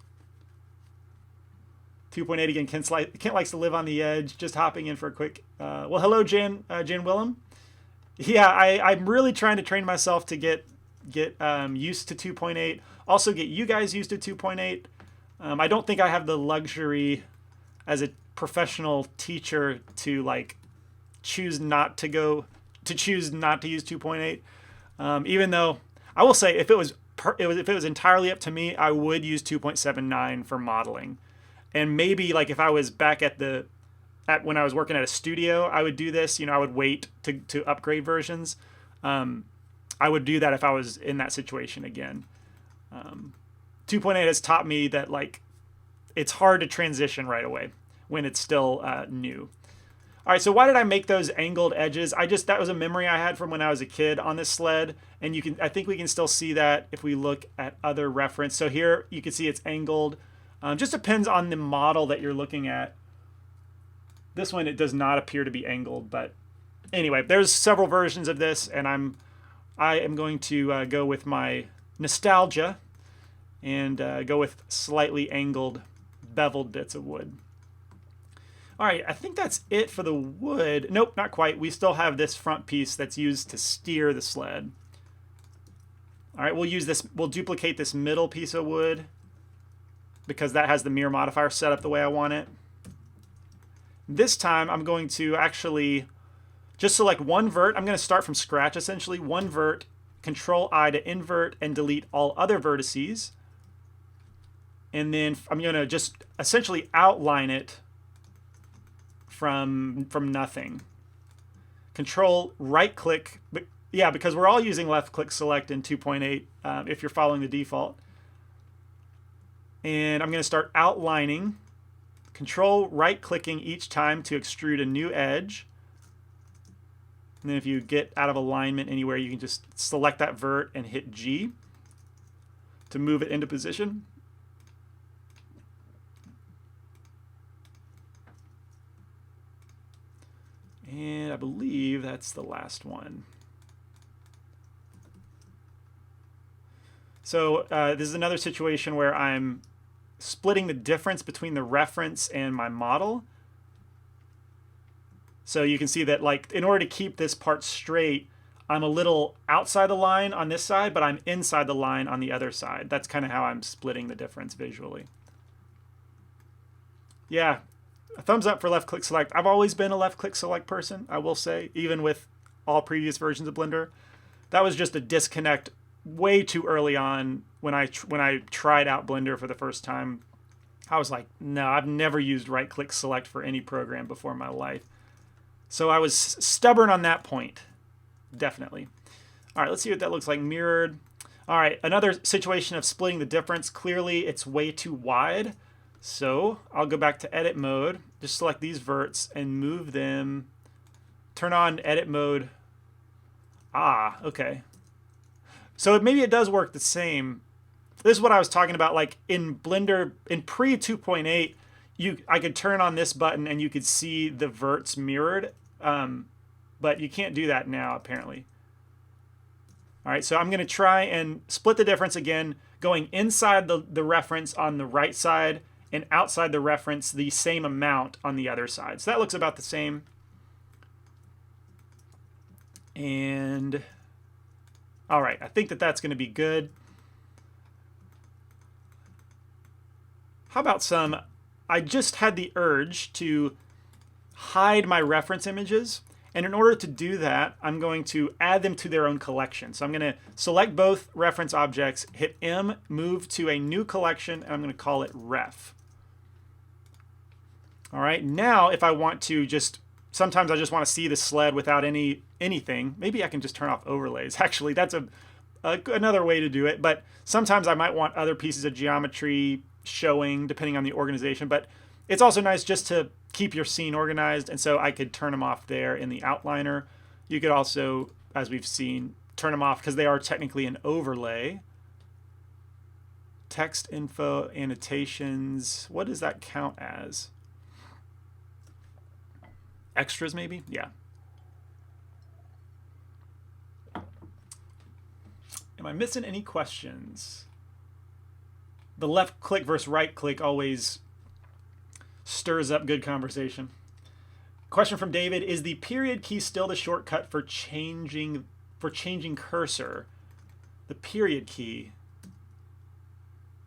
2.8 again, Kent likes to live on the edge, just hopping in for a quick, well, hello, Jan Willem. Yeah, I'm really trying to train myself to get used to 2.8. Also get you guys used to 2.8. I don't think I have the luxury as a professional teacher to like choose not to use 2.8. Even though I will say if it was entirely up to me, I would use 2.79 for modeling. And maybe like if I was back when I was working at a studio, I would do this. I would wait to upgrade versions. I would do that if I was in that situation again. 2.8 has taught me that like it's hard to transition right away when it's still new. All right, so why did I make those angled edges? That was a memory I had from when I was a kid on this sled, and I think we can still see that if we look at other reference. So here you can see it's angled. Just depends on the model that you're looking at. This one, it does not appear to be angled, but anyway, there's several versions of this, and I am going to go with my nostalgia and go with slightly angled, beveled bits of wood. All right, I think that's it for the wood. Nope, not quite. We still have this front piece that's used to steer the sled. All right, we'll duplicate this middle piece of wood because that has the mirror modifier set up the way I want it. This time I'm going to actually just select one vert. I'm going to start from scratch essentially. One vert, Control I to invert and delete all other vertices. And then I'm going to just essentially outline it from nothing. Control right click, but yeah, because we're all using left click select in 2.8 if you're following the default. And I'm going to start outlining. Control right clicking each time to extrude a new edge. And then if you get out of alignment anywhere, you can just select that vert and hit G to move it into position. And I believe that's the last one. So this is another situation where I'm splitting the difference between the reference and my model. So you can see that like in order to keep this part straight, I'm a little outside the line on this side, but I'm inside the line on the other side. That's kind of how I'm splitting the difference visually. Yeah, a thumbs up for left click select. I've always been a left click select person, I will say, even with all previous versions of Blender. That was just a disconnect way too early on when I tried out Blender for the first time. I was like, no, I've never used right click select for any program before in my life. So I was stubborn on that point, definitely. All right, let's see what that looks like mirrored. All right, another situation of splitting the difference. Clearly, it's way too wide. So I'll go back to edit mode, just select these verts and move them. Turn on edit mode. Ah, okay. So maybe it does work the same. This is what I was talking about. Like in Blender, in pre 2.8, I could turn on this button and you could see the verts mirrored, but you can't do that now apparently. All right, so I'm going to try and split the difference again, going inside the reference on the right side and outside the reference the same amount on the other side. So that looks about the same. And all right, I think that's going to be good. How about some, I just had the urge to hide my reference images. And in order to do that, I'm going to add them to their own collection. So I'm going to select both reference objects, hit M, move to a new collection, and I'm going to call it ref. All right, now if I want to just, sometimes I just want to see the sled without anything. Maybe I can just turn off overlays. Actually, that's another way to do it. But sometimes I might want other pieces of geometry showing depending on the organization. But it's also nice just to keep your scene organized. And so I could turn them off there in the outliner. You could also, as we've seen, turn them off because they are technically an overlay. Text info, annotations. What does that count as? Extras, maybe? Yeah. Am I missing any questions? The left click versus right click always stirs up good conversation. Question from David, is the period key still the shortcut for changing cursor? The period key.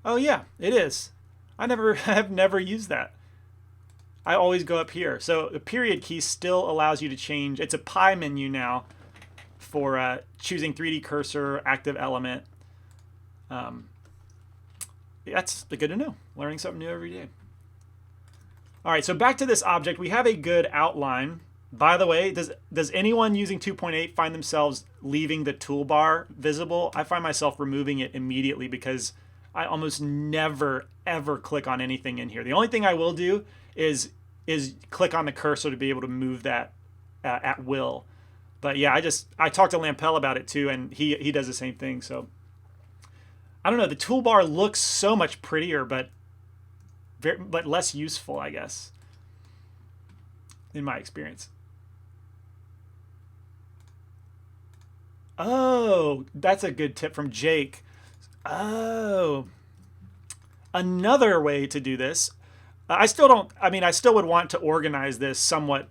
Oh yeah, it is. I've never used that. I always go up here. So the period key still allows you to change. It's a pie menu now for choosing 3D cursor, active element. That's good to know. Learning something new every day. All right, so back to this object. We have a good outline. By the way, does anyone using 2.8 find themselves leaving the toolbar visible? I find myself removing it immediately because I almost never, ever click on anything in here. The only thing I will do is click on the cursor to be able to move that at will. But yeah, I talked to Lampel about it too, and he does the same thing. So I don't know. The toolbar looks so much prettier, but less useful, I guess, in my experience. Oh, that's a good tip from Jake. Oh, another way to do this. I still would want to organize this somewhat,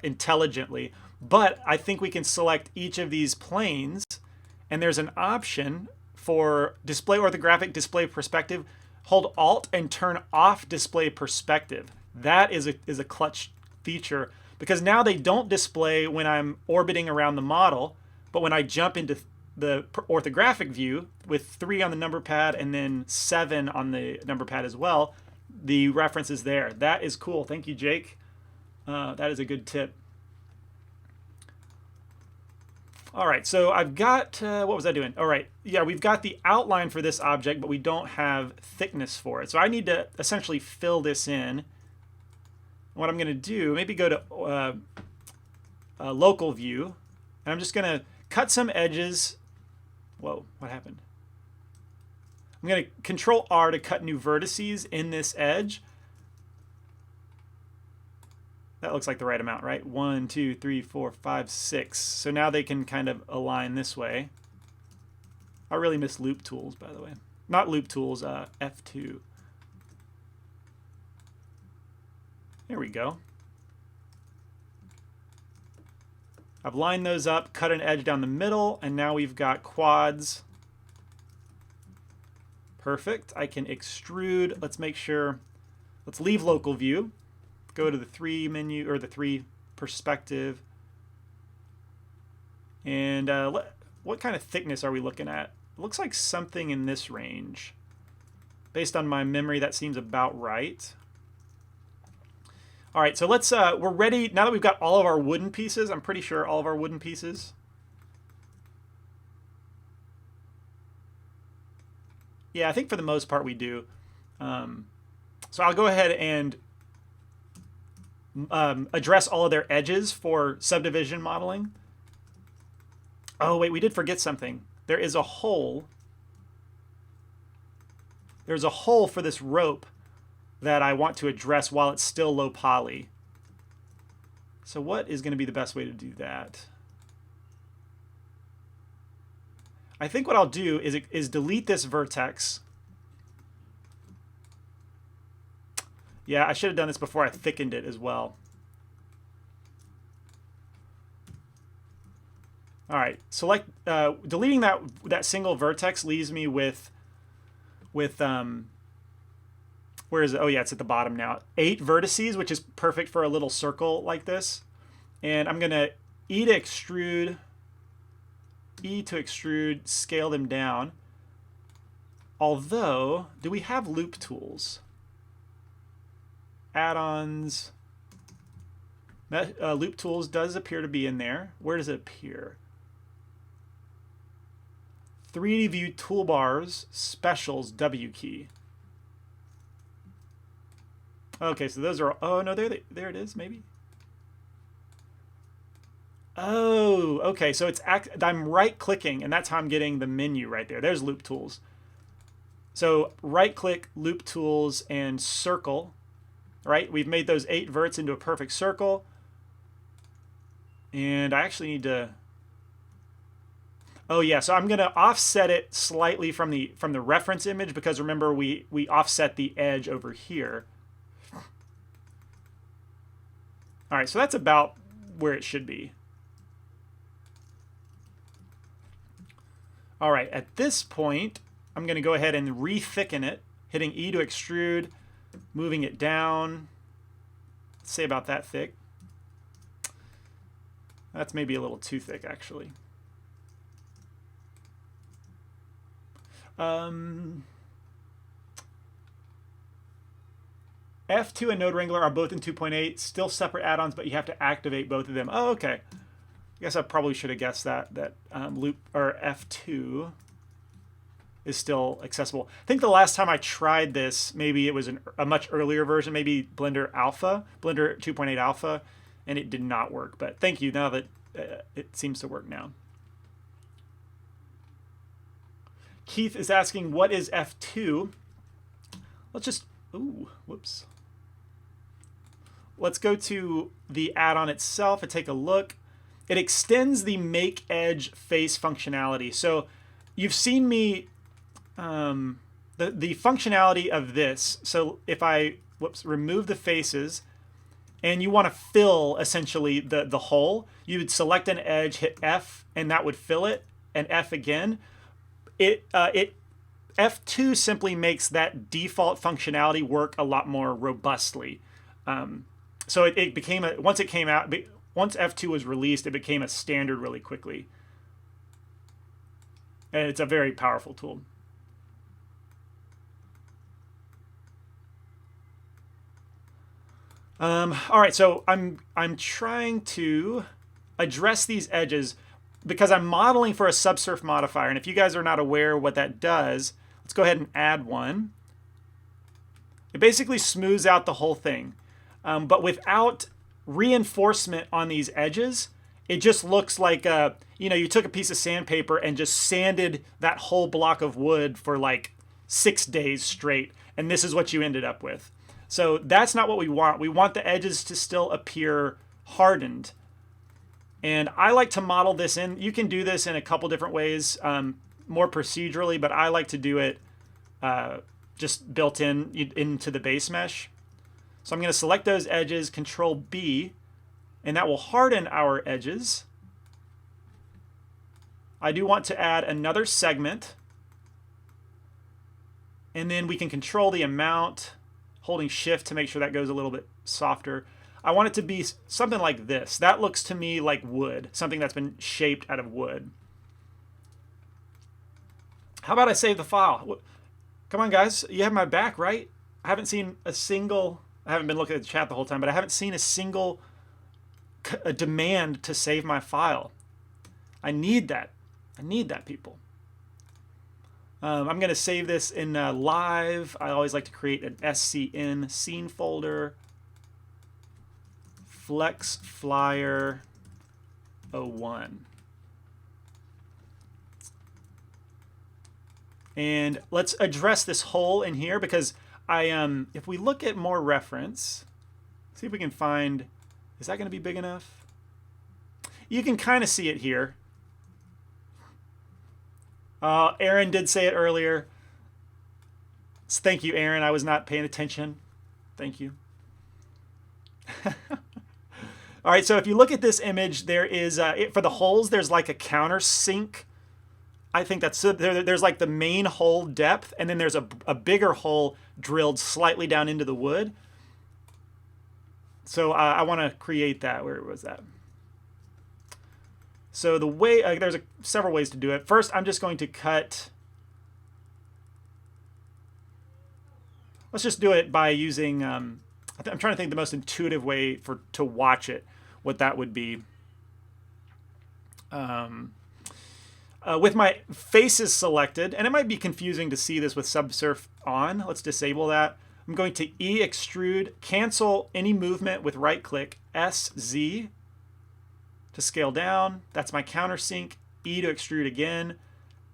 intelligently, but I think we can select each of these planes, and there's an option for display orthographic, display perspective. Hold Alt and turn off display perspective. That is a clutch feature because now they don't display when I'm orbiting around the model, but when I jump into the orthographic view with 3 on the number pad and then 7 on the number pad as well, the reference is there. That is cool. Thank you, Jake. That is a good tip. All right, so I've got, what was I doing? All right, yeah, we've got the outline for this object, but we don't have thickness for it. So I need to essentially fill this in. What I'm going to do, maybe go to local view, and I'm just going to cut some edges. Whoa, what happened? I'm going to Control R to cut new vertices in this edge. That looks like the right amount, right? 1, 2, 3, 4, 5, 6. So now they can kind of align this way. I really miss loop tools, by the way. Not loop tools, F2. There we go. I've lined those up, cut an edge down the middle, and now we've got quads. Perfect. I can extrude. Let's make sure. Let's leave local view. Go to the 3 menu, or the 3 perspective. And what kind of thickness are we looking at? It looks like something in this range. Based on my memory, that seems about right. All right, so let's, we're ready, now that we've got all of our wooden pieces, I'm pretty sure all of our wooden pieces. Yeah, I think for the most part we do. So I'll go ahead and address all of their edges for subdivision modeling. Oh, wait, we did forget something. There is a hole. There's a hole for this rope that I want to address while it's still low poly. So what is going to be the best way to do that? I think what I'll do is delete this vertex. Yeah, I should have done this before I thickened it as well. All right, select, deleting that single vertex leaves me with where is it? Oh yeah, it's at the bottom now. 8 vertices, which is perfect for a little circle like this. And I'm gonna E to extrude, scale them down. Although, do we have loop tools? Add-ons. Loop tools does appear to be in there. Where does it appear? 3D view toolbars, specials, W key. Okay, so those are, oh no, there it is, maybe. Oh, okay, so it's, I'm right clicking, and that's how I'm getting the menu right there. There's loop tools. So right click, loop tools, and circle, right? We've made those 8 verts into a perfect circle. And I actually need to, oh yeah, so I'm gonna offset it slightly from the reference image, because remember we offset the edge over here. All right, so that's about where it should be. All right, at this point, I'm going to go ahead and re-thicken it, hitting E to extrude, moving it down. Let's say about that thick. That's maybe a little too thick, actually. F2 and Node Wrangler are both in 2.8, still separate add-ons, but you have to activate both of them. Oh, okay. I guess I probably should have guessed that loop or F2 is still accessible. I think the last time I tried this, maybe it was a much earlier version, maybe Blender 2.8 Alpha, and it did not work. But thank you, now that it seems to work now. Keith is asking, what is F2? Let's just, ooh, whoops. Let's go to the add-on itself and take a look. It extends the make edge face functionality. So you've seen me, the functionality of this. So if I, remove the faces, and you want to fill essentially the hole, you would select an edge, hit F, and that would fill it, and F again. F2 simply makes that default functionality work a lot more robustly. So it became once F2 was released, it became a standard really quickly. And it's a very powerful tool. All right, so I'm trying to address these edges because I'm modeling for a subsurf modifier. And if you guys are not aware what that does, let's go ahead and add one. It basically smooths out the whole thing. But without reinforcement on these edges, it just looks like you took a piece of sandpaper and just sanded that whole block of wood for like 6 days straight, and this is what you ended up with. So that's not what we want. We want the edges to still appear hardened. And I like to model this in. You can do this in a couple different ways, more procedurally, but I like to do it just built into the base mesh. So I'm going to select those edges, Control B, and that will harden our edges. I do want to add another segment. And then we can control the amount, holding shift to make sure that goes a little bit softer. I want it to be something like this. That looks to me like wood, something that's been shaped out of wood. How about I save the file? Come on, guys. You have my back, right? I haven't seen a single, I haven't been looking at the chat the whole time, but I haven't seen a single demand to save my file. I need that. I need that, people. I'm going to save this in live. I always like to create an SCN scene folder. Flex Flyer 01. And let's address this hole in here because if we look at more reference, see if we can find, is that going to be big enough? You can kind of see it here. Aaron did say it earlier. Thank you, Aaron. I was not paying attention. Thank you. All right, so if you look at this image, there is, for the holes, there's like a countersink. I think that's, so there's like the main hole depth, and then there's a bigger hole drilled slightly down into the wood. So I want to create that. Where was that? So the way, there's several ways to do it. First, I'm just going to cut. Let's just do it by using, I'm trying to think the most intuitive way to watch it, what that would be. With my faces selected, and it might be confusing to see this with subsurf on. Let's disable that. I'm going to E extrude, cancel any movement with right click, SZ to scale down. That's my countersink. E to extrude again.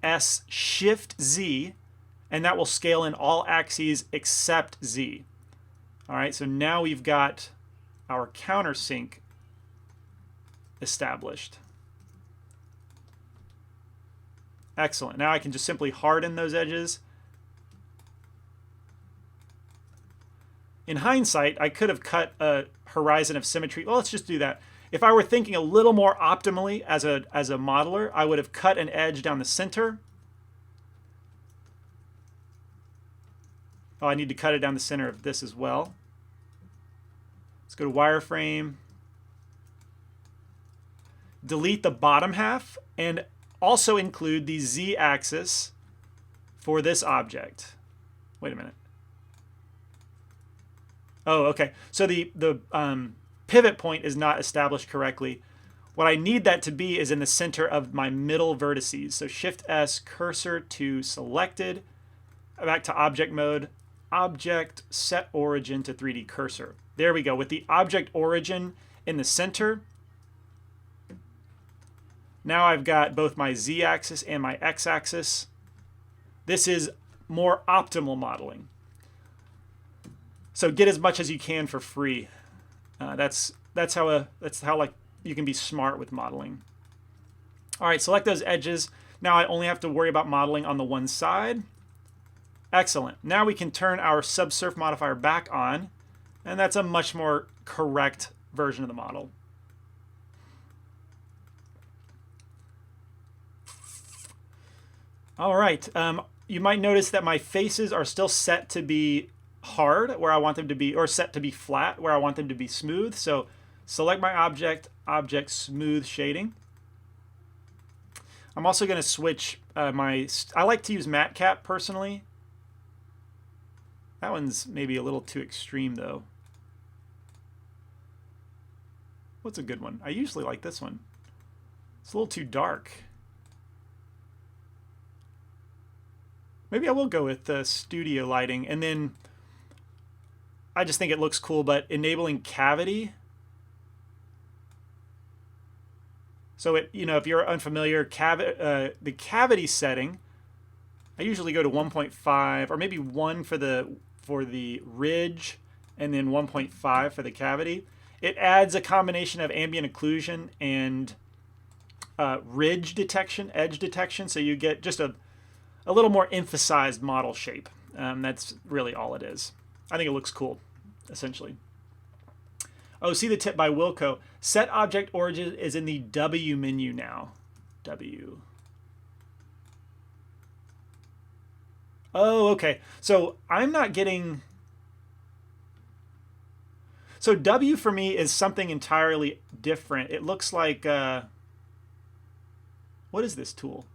S Shift Z, and that will scale in all axes except Z. All right, so now we've got our countersink established. Excellent. Now I can just simply harden those edges. In hindsight, I could have cut a horizon of symmetry. Well, let's just do that. If I were thinking a little more optimally as a modeler, I would have cut an edge down the center. Oh, I need to cut it down the center of this as well. Let's go to wireframe. Delete the bottom half and also include the Z-axis for this object. Wait a minute. Oh, okay. So the pivot point is not established correctly. What I need that to be is in the center of my middle vertices. So Shift S, cursor to selected, back to object mode, object, set origin to 3D cursor. There we go. With the object origin in the center, now I've got both my Z-axis and my X-axis. This is more optimal modeling. So get as much as you can for free. That's how like you can be smart with modeling. All right, select those edges. Now I only have to worry about modeling on the one side. Excellent. Now we can turn our subsurf modifier back on, and that's a much more correct version of the model. All right. You might notice that my faces are still set to be hard where I want them to be, or set to be flat where I want them to be smooth. So select my object, object smooth shading. I'm also going to switch I like to use matte cap personally. That one's maybe a little too extreme though. What's a good one? I usually like this one. It's a little too dark. Maybe I will go with the studio lighting, and then I just think it looks cool, but enabling cavity. So if you're unfamiliar, the cavity setting, I usually go to 1.5 or maybe 1 for the ridge, and then 1.5 for the cavity. It adds a combination of ambient occlusion and ridge detection, edge detection, so you get just a little more emphasized model shape. That's really all it is. I think it looks cool, essentially. Oh, see the tip by Wilco. Set object origin is in the W menu now. W. Oh, okay. So I'm not getting... So W for me is something entirely different. It looks like... what is this tool?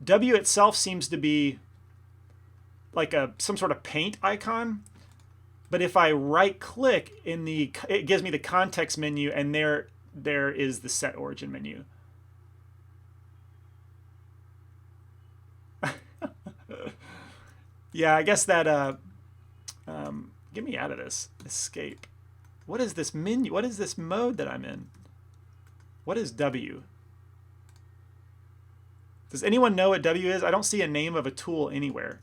W itself seems to be like some sort of paint icon. But if I right click in the, it gives me the context menu, and there is the set origin menu. Yeah, I guess that, get me out of this. Escape. What is this menu? What is this mode that I'm in? What is W? Does anyone know what W is? I don't see a name of a tool anywhere.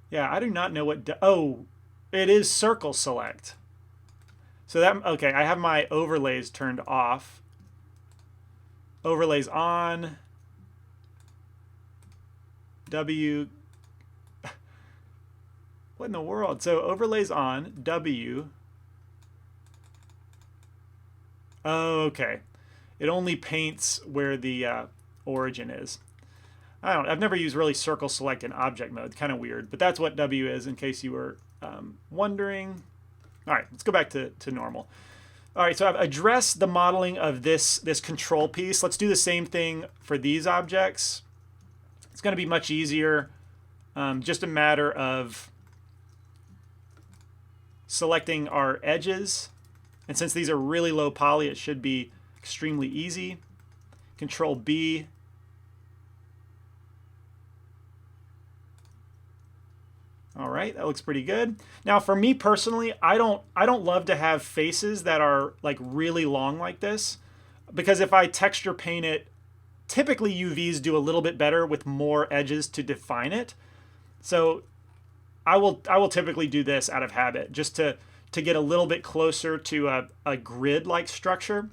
Yeah, I do not know what... Oh, it is circle select. So that... Okay, I have my overlays turned off. Overlays on. W. What in the world? So overlays on. W. Oh, okay. It only paints where the origin is. I've never used really circle select in object mode. Kind of weird, but that's what W is, in case you were wondering. All right, let's go back to normal. All right, so I've addressed the modeling of this control piece. Let's do the same thing for these objects. It's going to be much easier. Just a matter of selecting our edges. And since these are really low poly, it should be extremely easy. Control B. All right, that looks pretty good. Now, for me personally, I don't love to have faces that are like really long like this, because if I texture paint it, typically UVs do a little bit better with more edges to define it. So I will typically do this out of habit, just to get a little bit closer to a grid-like structure.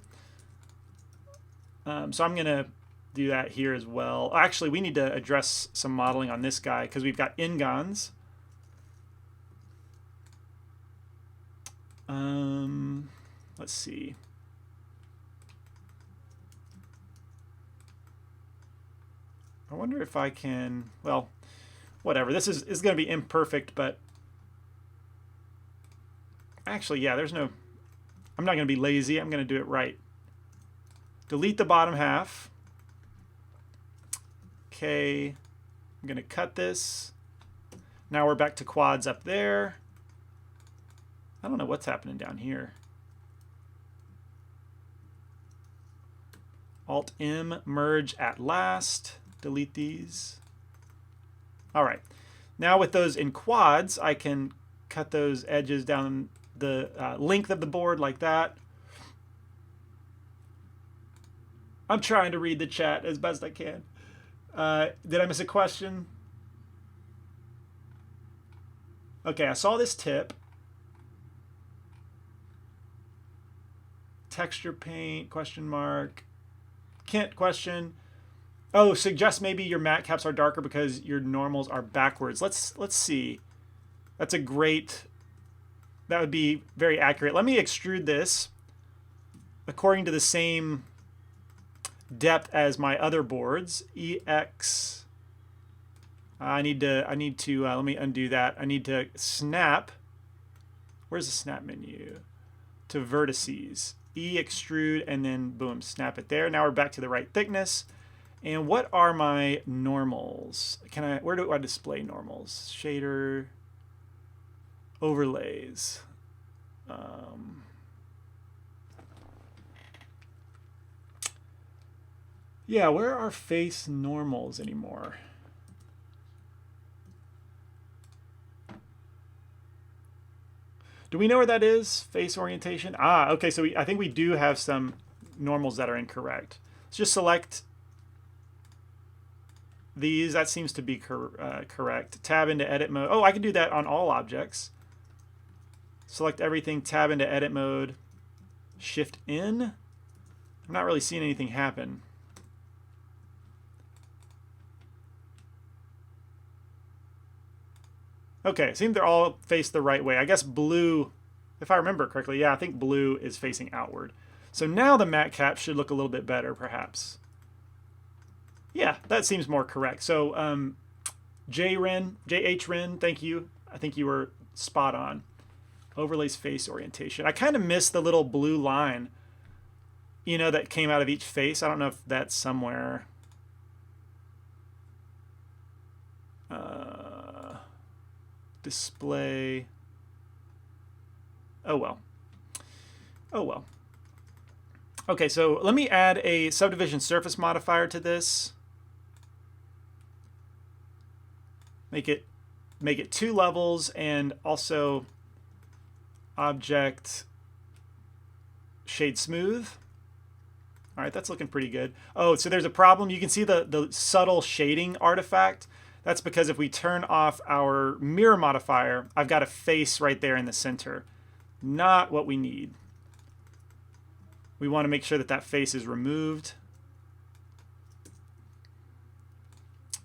So I'm gonna do that here as well. Actually, we need to address some modeling on this guy because we've got ingons. Let's see. I wonder if I can, well, whatever. This is going to be imperfect, but actually, yeah, there's no, I'm not going to be lazy. I'm going to do it right. Delete the bottom half. Okay, I'm going to cut this. Now we're back to quads up there. I don't know what's happening down here. Alt-M, merge at last. Delete these. All right. Now with those in quads, I can cut those edges down the length of the board like that. I'm trying to read the chat as best I can. Did I miss a question? Okay, I saw this tip. Texture paint, question mark. Kent question. Oh, suggest maybe your matte caps are darker because your normals are backwards. Let's see. That's a great, that would be very accurate. Let me extrude this according to the same depth as my other boards. EX. I need to let me undo that. I need to snap. Where's the snap menu? To vertices. E extrude, and then boom, snap it there. Now we're back to the right thickness. And what are my normals? Where do I display normals? Shader, overlays. Yeah, where are face normals anymore? Do we know where that is? Face orientation? Ah, okay, so I think we do have some normals that are incorrect. Let's just select these. That seems to be correct. Tab into edit mode. Oh, I can do that on all objects. Select everything, tab into edit mode, shift in. I'm not really seeing anything happen. Okay, it seems they're all faced the right way. I guess blue, if I remember correctly, yeah, I think blue is facing outward. So now the matte cap should look a little bit better, perhaps. Yeah, that seems more correct. So JH Ren, thank you. I think you were spot on. Overlays face orientation. I kind of miss the little blue line, you know, that came out of each face. I don't know if that's somewhere. Display. Oh well. Oh well. Okay, so let me add a subdivision surface modifier to this. Make it 2 levels, and also object shade smooth. All right, that's looking pretty good. Oh, so there's a problem. You can see the subtle shading artifact. That's because if we turn off our mirror modifier, I've got a face right there in the center. Not what we need. We want to make sure that that face is removed.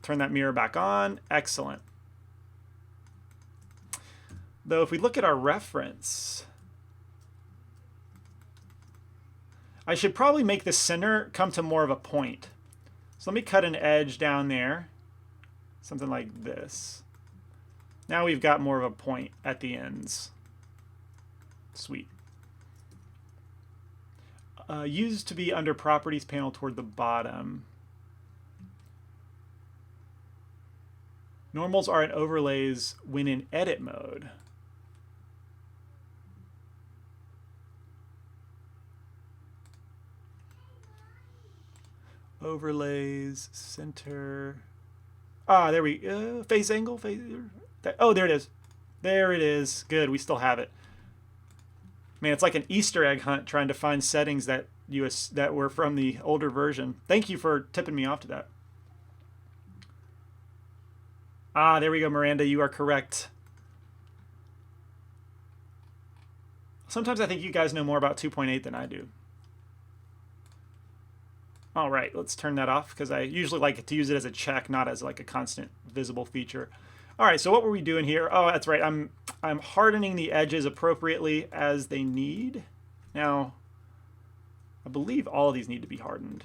Turn that mirror back on. Excellent. Though if we look at our reference, I should probably make the center come to more of a point. So let me cut an edge down there. Something like this. Now we've got more of a point at the ends. Sweet. Used to be under Properties panel toward the bottom. Normals are in overlays when in edit mode. Overlays, center. Ah, there we go. Face angle. Oh, there it is. There it is. Good. We still have it. Man, it's like an Easter egg hunt trying to find settings that were from the older version. Thank you for tipping me off to that. Ah, there we go, Miranda. You are correct. Sometimes I think you guys know more about 2.8 than I do. All right, let's turn that off because I usually like to use it as a check, not as like a constant visible feature. All right, so what were we doing here? Oh, that's right. I'm hardening the edges appropriately as they need. Now, I believe all of these need to be hardened.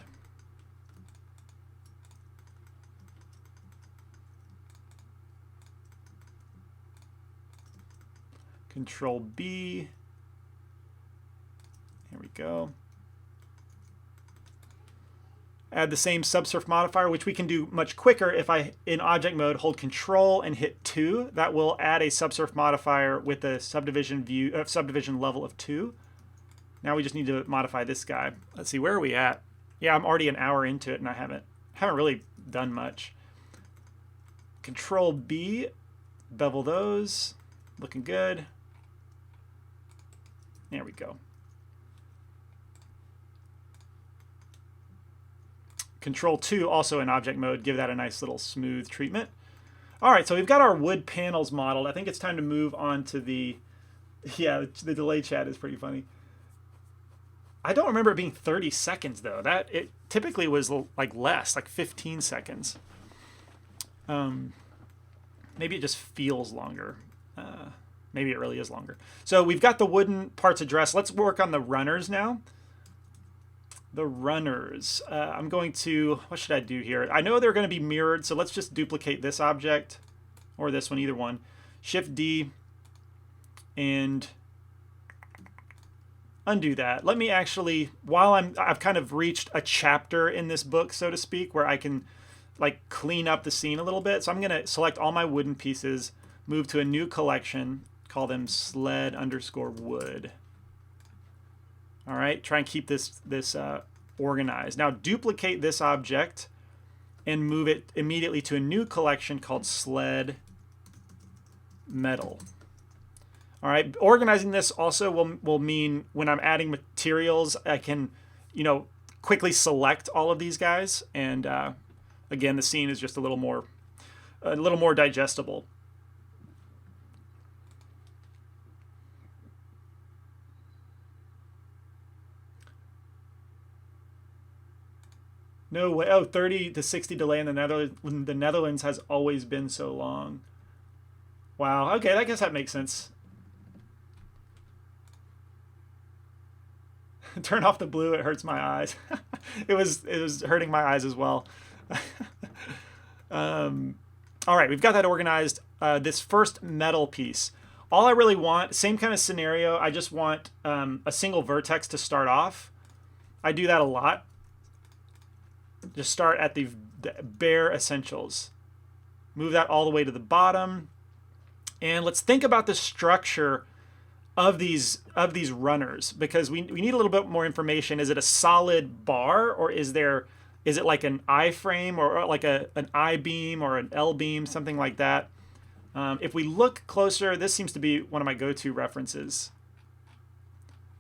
Control B. Here we go. Add the same subsurf modifier, which we can do much quicker if I, in object mode, hold Control and hit 2. That will add a subsurf modifier with a subdivision level of 2. Now we just need to modify this guy. Let's see, where are we at? Yeah, I'm already an hour into it, and I haven't really done much. Control B, bevel those. Looking good. There we go. Control 2, also in object mode, give that a nice little smooth treatment. All right, so we've got our wood panels modeled. I think it's time to move on to the, yeah, the delay chat is pretty funny. I don't remember it being 30 seconds though. It typically was like less, like 15 seconds. Maybe it just feels longer. Maybe it really is longer. So we've got the wooden parts addressed. Let's work on the runners now. The runners. I'm going to, what should I do here? I know they're going to be mirrored, so let's just duplicate this object, or this one, either one. Shift D, and undo that. Let me actually, while I've kind of reached a chapter in this book, so to speak, where I can like clean up the scene a little bit. So I'm going to select all my wooden pieces, move to a new collection, call them sled_wood. All right, try and keep this organized. Now duplicate this object and move it immediately to a new collection called sled metal. All right, organizing this also will mean when I'm adding materials, I can, quickly select all of these guys, and again, the scene is just a little more digestible. No way. Oh, 30 to 60 delay in the Netherlands. The Netherlands has always been so long. Wow. Okay, I guess that makes sense. Turn off the blue, it hurts my eyes. It was hurting my eyes as well. All right, we've got that organized. This first metal piece. All I really want, same kind of scenario, I just want a single vertex to start off. I do that a lot. Just start at the bare essentials. Move that all the way to the bottom. And let's think about the structure of these runners, because we need a little bit more information. Is it a solid bar, or is it like an I-frame, or like an I-beam or an L-beam, something like that? If we look closer, this seems to be one of my go-to references.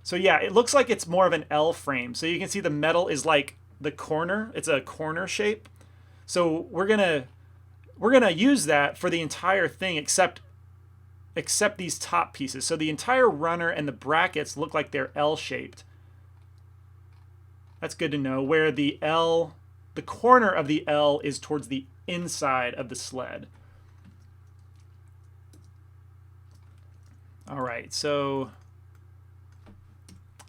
So yeah, it looks like it's more of an L frame. So you can see the metal is like the corner. It's a corner shape. So we're gonna use that for the entire thing, except these top pieces. So the entire runner and the brackets look like they're L-shaped. That's good to know. Where the corner of the L is towards the inside of the sled. All right, so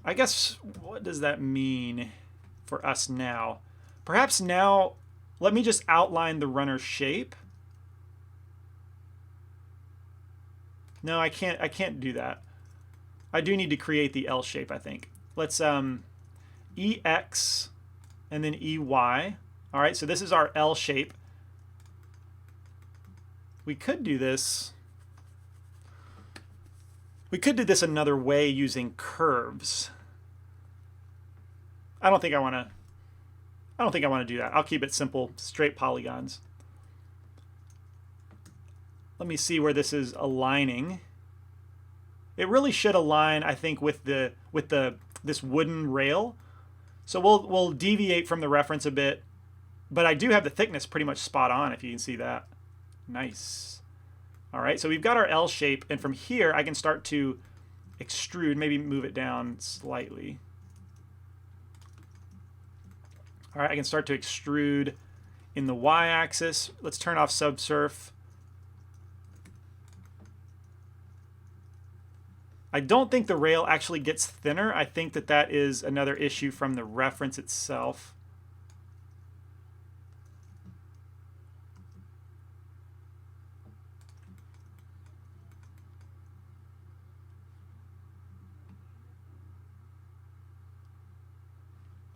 I guess what does that mean for us now? Perhaps now, let me just outline the runner shape. No, I can't do that. I do need to create the L shape, I think. Let's EX and then EY. All right, so this is our L shape. We could do this. We could do this another way using curves. I don't think I want to do that. I'll keep it simple, straight polygons. Let me see where this is aligning. It really should align, I think, with this wooden rail. So we'll deviate from the reference a bit, but I do have the thickness pretty much spot on, if you can see that. Nice. All right, so we've got our L shape, and from here I can start to extrude, maybe move it down slightly. All right, I can start to extrude in the y-axis. Let's turn off subsurf. I don't think the rail actually gets thinner. I think that is another issue from the reference itself.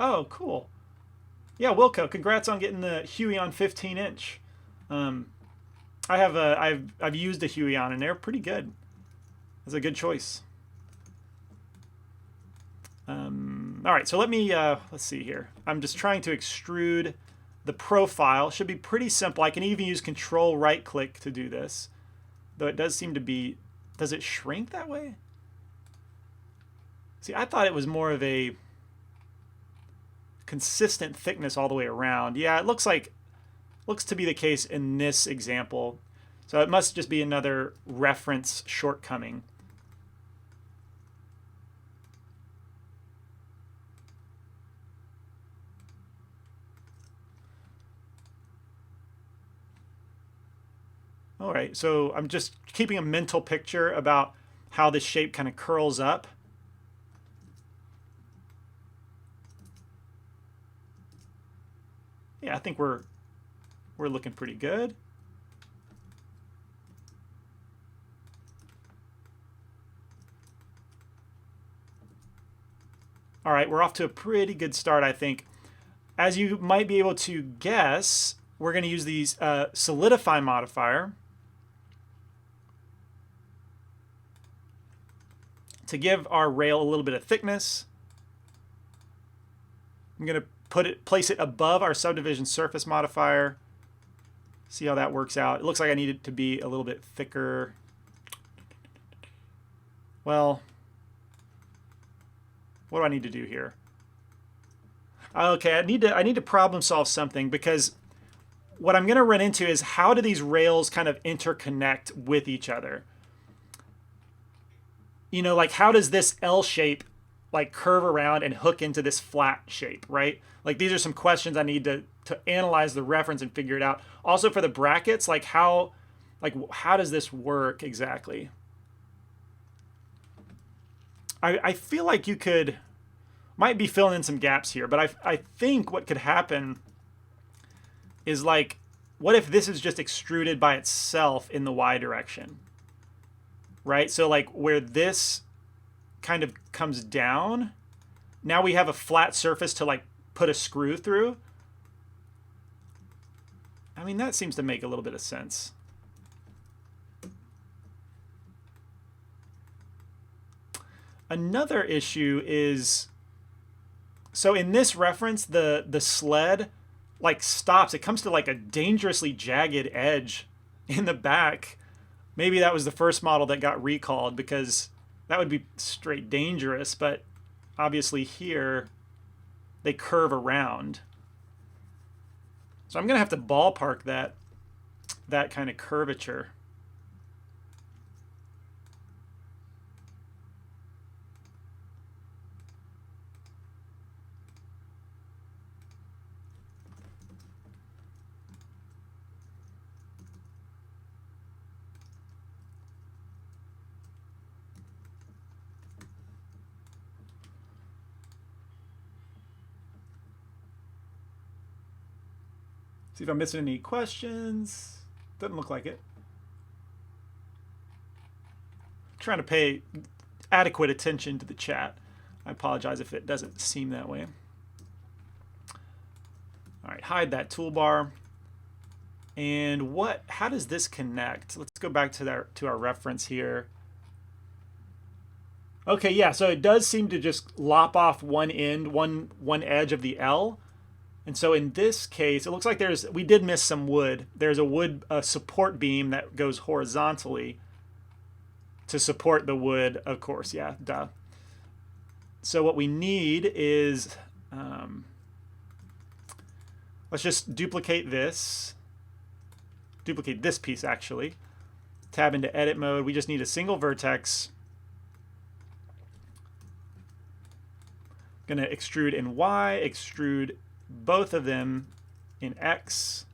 Oh, cool. Yeah, Wilco, congrats on getting the Huion 15-inch. I've used a Huion, and they're pretty good. That's a good choice. All right, so let me, let's see here. I'm just trying to extrude the profile. Should be pretty simple. I can even use Control right click to do this. Though it does seem to be, does it shrink that way? See, I thought it was more of a consistent thickness all the way around. Yeah, it looks to be the case in this example. So it must just be another reference shortcoming. All right, so I'm just keeping a mental picture about how this shape kind of curls up. Yeah, I think we're looking pretty good. All right, we're off to a pretty good start, I think. As you might be able to guess, we're going to use these solidify modifier to give our rail a little bit of thickness. I'm going to place it above our subdivision surface modifier. See how that works out. It looks like I need it to be a little bit thicker. Well, what do I need to do here? Okay, I need to problem solve something, because what I'm going to run into is how do these rails kind of interconnect with each other? You know, like how does this L shape like curve around and hook into this flat shape, right? Like these are some questions I need to analyze the reference and figure it out. Also for the brackets, like how does this work exactly? I feel like you could might be filling in some gaps here, but I think what could happen is like, what if this is just extruded by itself in the Y direction, right? So like where this kind of comes down, now we have a flat surface to like put a screw through. I mean, that seems to make a little bit of sense. Another issue is, so in this reference, the sled like stops. It comes to like a dangerously jagged edge in the back. Maybe that was the first model that got recalled because that would be straight dangerous, but obviously here they curve around. So I'm gonna have to ballpark that kind of curvature. See if I'm missing any questions. Doesn't look like it. Trying to pay adequate attention to the chat. I apologize if it doesn't seem that way. All right, hide that toolbar. And how does this connect? Let's go back to our reference here. Okay, yeah, so it does seem to just lop off one end, one edge of the L. And so in this case, it looks like we did miss some wood. There's a wood support beam that goes horizontally to support the wood, of course, yeah, duh. So what we need is, let's just duplicate this piece actually. Tab into edit mode. We just need a single vertex. Gonna extrude in Y, extrude both of them in X.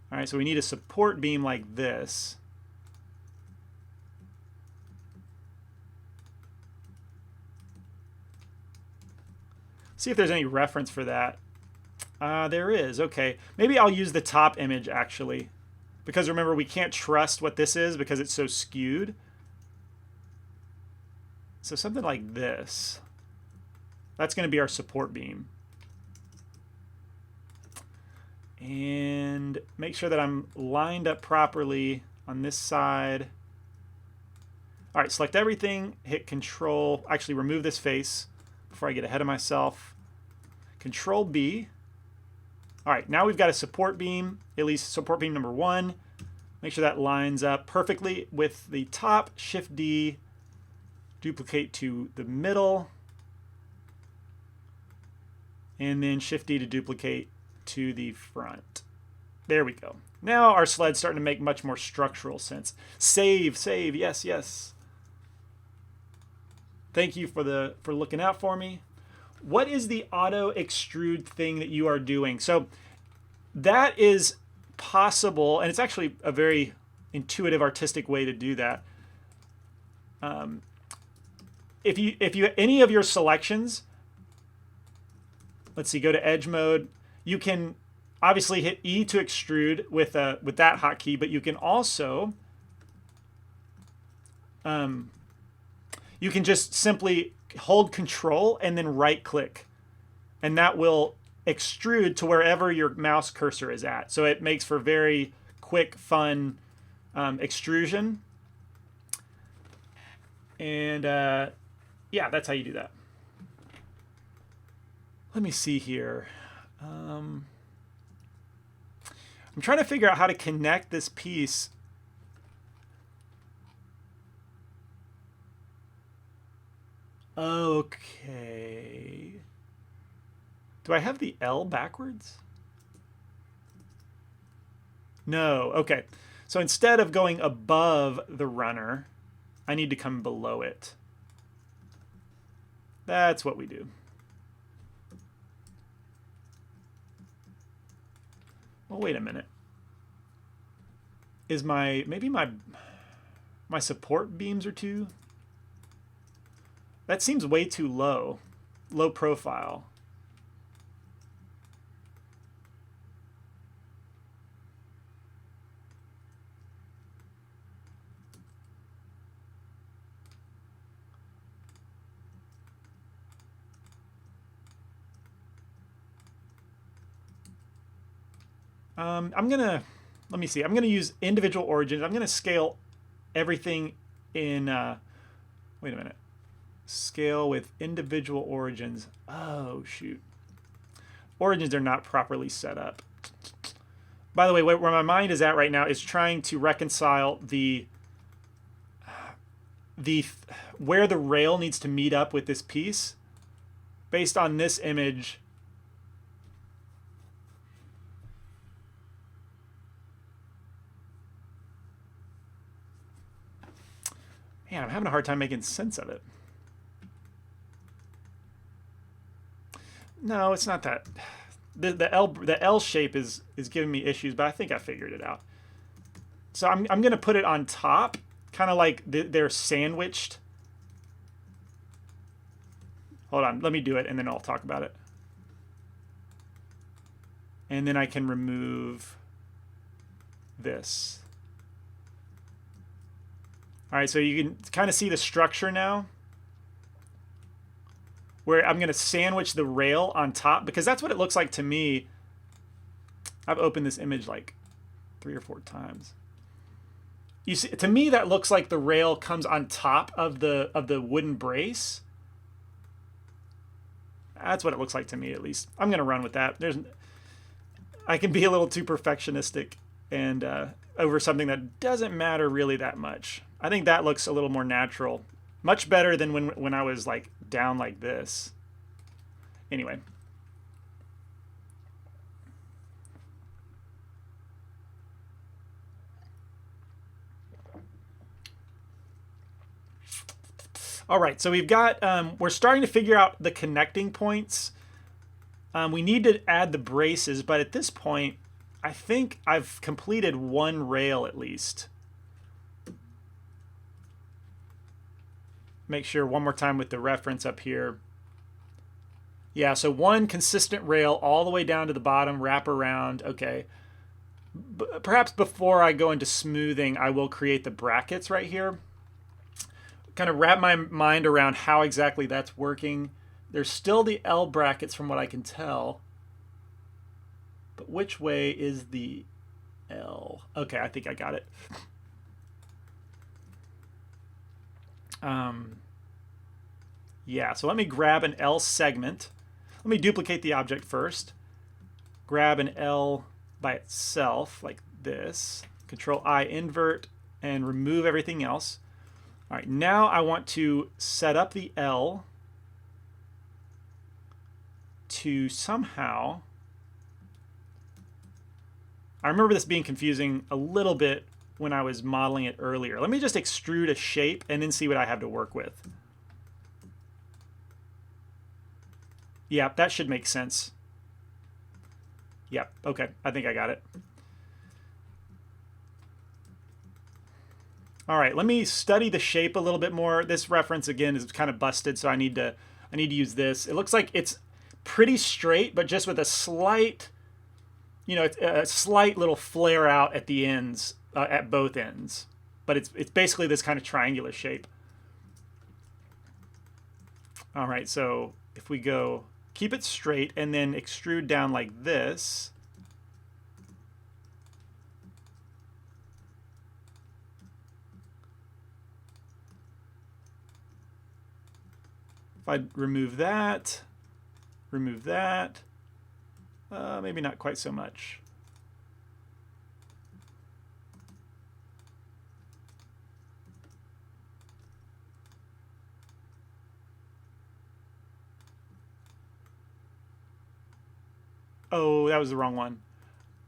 All right, so we need a support beam like this. See if there's any reference for that. There is, okay. Maybe I'll use the top image actually, because remember we can't trust what this is because it's so skewed. So something like this. That's gonna be our support beam. And make sure that I'm lined up properly on this side. All right, select everything, hit Control, actually remove this face before I get ahead of myself. Control B. All right, now we've got a support beam, at least support beam number 1. Make sure that lines up perfectly with the top, Shift D, duplicate to the middle, and then Shift D to duplicate to the front. There we go. Now our sled's starting to make much more structural sense. Save, yes, yes. Thank you for looking out for me. What is the auto extrude thing that you are doing? So that is possible, and it's actually a very intuitive, artistic way to do that. If you any of your selections, let's see, go to edge mode. You can obviously hit E to extrude with that hotkey, but you can also you can just simply hold Control and then right click, and that will extrude to wherever your mouse cursor is at. So it makes for very quick, fun extrusion. And yeah, that's how you do that. Let me see here. I'm trying to figure out how to connect this piece. Okay. Do I have the L backwards? No. Okay. So instead of going above the runner, I need to come below it. That's what we do. Well, wait a minute. Is maybe my support beams are too? That seems way too low. low profile. Let me see. I'm gonna use individual origins. I'm gonna scale everything in, wait a minute. Scale with individual origins. Oh, shoot. Origins are not properly set up. By the way, where my mind is at right now is trying to reconcile where the rail needs to meet up with this piece based on this image. Man, I'm having a hard time making sense of it. No, it's not that. The L shape is giving me issues, but I think I figured it out. So I'm going to put it on top, kind of like they're sandwiched. Hold on, let me do it, and then I'll talk about it. And then I can remove this. All right, so you can kind of see the structure now, where I'm going to sandwich the rail on top, because that's what it looks like to me. I've opened this image like 3 or 4 times. You see, to me, that looks like the rail comes on top of the wooden brace. That's what it looks like to me, at least. I'm going to run with that. I can be a little too perfectionistic and over something that doesn't matter really that much. I think that looks a little more natural. Much better than when I was like down like this. Anyway. All right, so we've got, we're starting to figure out the connecting points. We need to add the braces, but at this point, I think I've completed one rail at least. Make sure one more time with the reference up here. Yeah, so one consistent rail all the way down to the bottom, wrap around. Okay. Perhaps before I go into smoothing, I will create the brackets right here. Kind of wrap my mind around how exactly that's working. There's still the L brackets from what I can tell. But which way is the L? Okay, I think I got it. Yeah, so let me grab an L segment. Let me duplicate the object first. Grab an L by itself, like this. Control I invert and remove everything else. All right, now I want to set up the L to somehow... I remember this being confusing a little bit when I was modeling it earlier. Let me just extrude a shape and then see what I have to work with. Yeah, that should make sense. Yep, okay, I think I got it. All right, let me study the shape a little bit more. This reference again is kind of busted, so I need to use this. It looks like it's pretty straight, but just with a slight, you know, a slight little flare out at the ends, at both ends. But it's basically this kind of triangular shape. All right, so if we go, keep it straight and then extrude down like this. If I remove that, maybe not quite so much. Oh, that was the wrong one.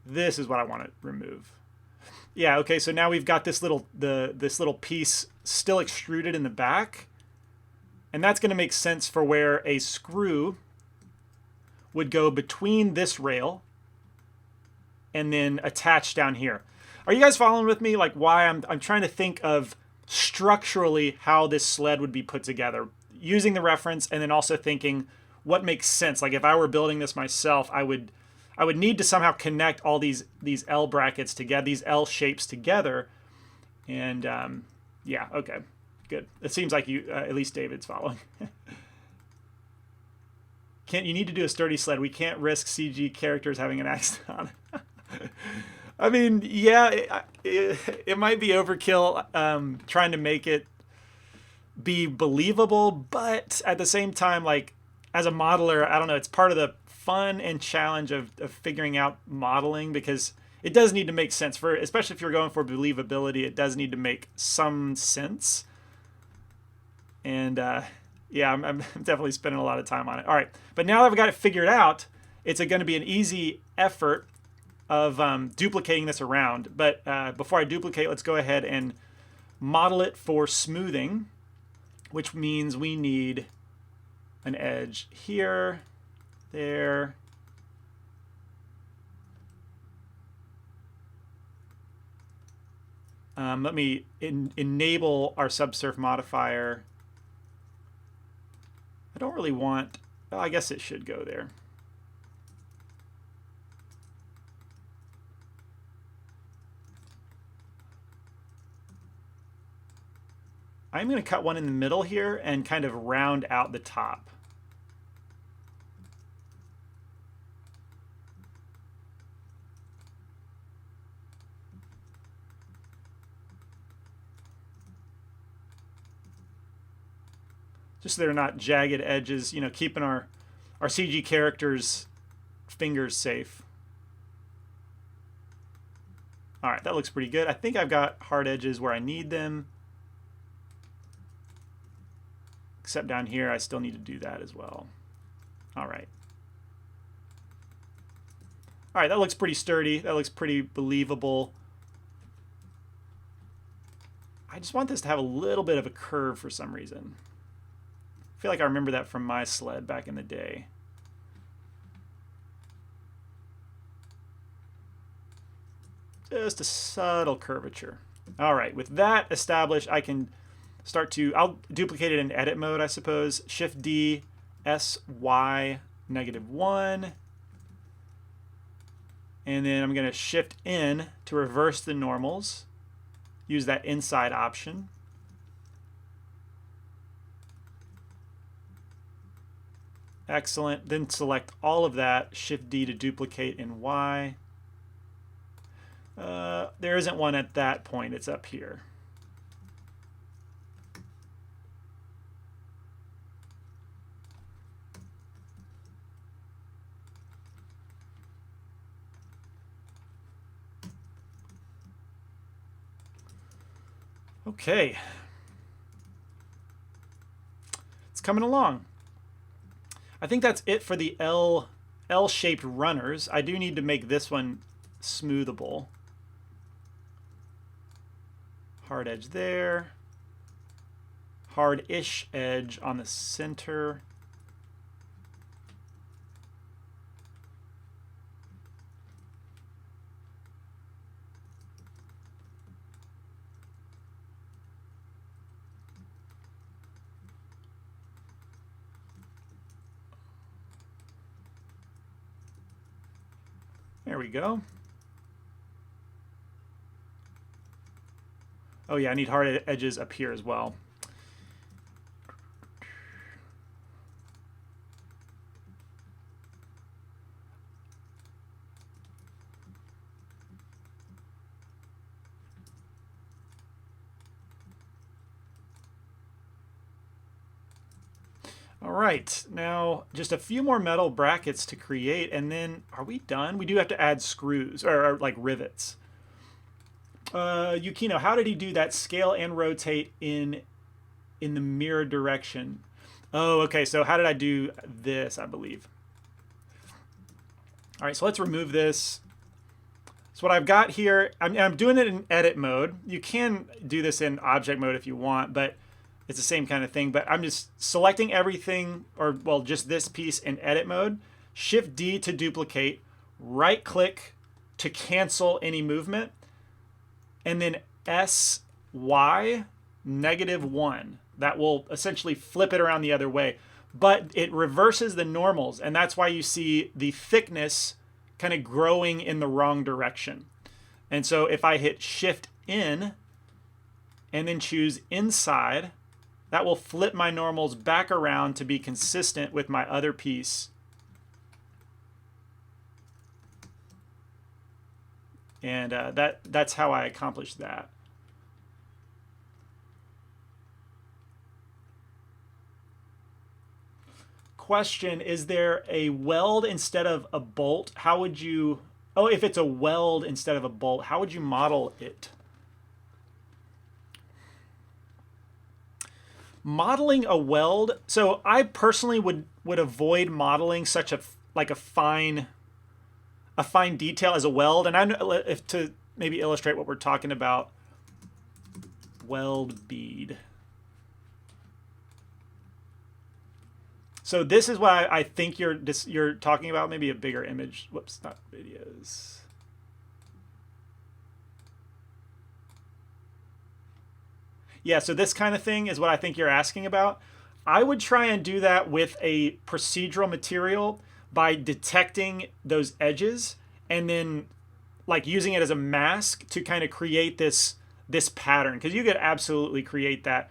This is what I want to remove. Yeah, okay, so now we've got this little piece still extruded in the back. And that's going to make sense for where a screw would go between this rail and then attach down here. Are you guys following with me? Like why I'm trying to think of structurally how this sled would be put together, using the reference and then also thinking what makes sense. Like if I were building this myself, I would need to somehow connect all these L brackets together, these L shapes together. And yeah, okay, good. It seems like you, at least David's following. You need to do a sturdy sled. We can't risk CG characters having an accident on it. I mean, yeah, it might be overkill trying to make it be believable, but at the same time, like as a modeler, I don't know, it's part of the fun and challenge of figuring out modeling, because it does need to make sense for, especially if you're going for believability, it does need to make some sense. And yeah, I'm definitely spending a lot of time on it. All right, but now that I've got it figured out, it's going to be an easy effort of duplicating this around. But before I duplicate, let's go ahead and model it for smoothing, which means we need an edge here, there. Let me enable our subsurf modifier. I don't really want, well, I guess it should go there. I'm going to cut one in the middle here and kind of round out the top. Just so they're not jagged edges, you know, keeping our CG characters' fingers safe. All right, that looks pretty good. I think I've got hard edges where I need them. Except down here, I still need to do that as well. All right. All right, that looks pretty sturdy. That looks pretty believable. I just want this to have a little bit of a curve for some reason. I feel like I remember that from my sled back in the day. Just a subtle curvature. All right, with that established, I can start to, I'll duplicate it in edit mode, I suppose. Shift D, S, Y, -1. And then I'm going to shift in to reverse the normals. Use that inside option. Excellent. Then select all of that. Shift D to duplicate in Y. There isn't one at that point. It's up here. Okay. It's coming along. I think that's it for the L-shaped runners. I do need to make this one smoothable. Hard edge there. Hard-ish edge on the center. There we go. Oh yeah, I need hard edges up here as well. All right, now just a few more metal brackets to create, and then are we done? We do have to add screws, or like rivets. Yukino, how did he do that? Scale and rotate in the mirror direction. Oh, okay, so how did I do this, I believe? All right, so let's remove this. So what I've got here, I'm doing it in edit mode. You can do this in object mode if you want, but it's the same kind of thing. But I'm just selecting everything, or well, just this piece in edit mode. Shift D to duplicate, right click to cancel any movement, and then SY -1. That will essentially flip it around the other way. but it reverses the normals, and that's why you see the thickness kind of growing in the wrong direction. And so if I hit Shift in and then choose inside, that will flip my normals back around to be consistent with my other piece. And that's how I accomplished that. Question, is there a weld instead of a bolt? How would you, oh, if it's a weld instead of a bolt, how would you model it? Modeling a weld, so I personally would avoid modeling such a fine detail as a weld. And if to maybe illustrate what we're talking about, weld bead. So this is what I think you're talking about. Maybe a bigger image. Whoops, not videos. Yeah, so this kind of thing is what I think you're asking about. I would try and do that with a procedural material by detecting those edges and then like using it as a mask to kind of create this pattern, because you could absolutely create that.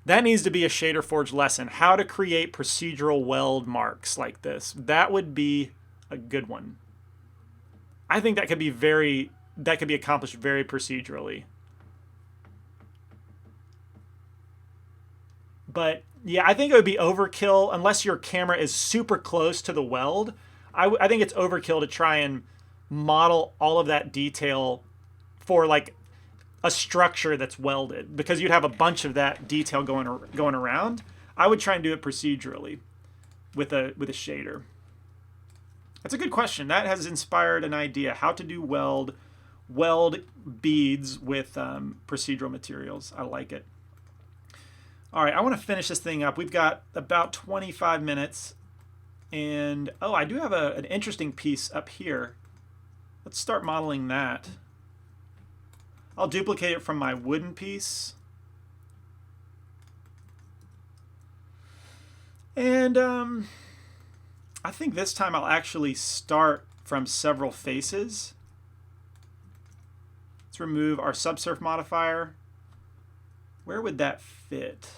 That needs to be a Shader Forge lesson, how to create procedural weld marks like this. That would be a good one. I think that could be accomplished very procedurally. But yeah, I think it would be overkill unless your camera is super close to the weld. I think it's overkill to try and model all of that detail for like a structure that's welded, because you'd have a bunch of that detail going around. I would try and do it procedurally with a shader. That's a good question. That has inspired an idea, how to do weld beads with procedural materials. I like it. All right, I want to finish this thing up. We've got about 25 minutes. And oh, I do have an interesting piece up here. Let's start modeling that. I'll duplicate it from my wooden piece. And I think this time I'll actually start from several faces. Let's remove our subsurf modifier. Where would that fit?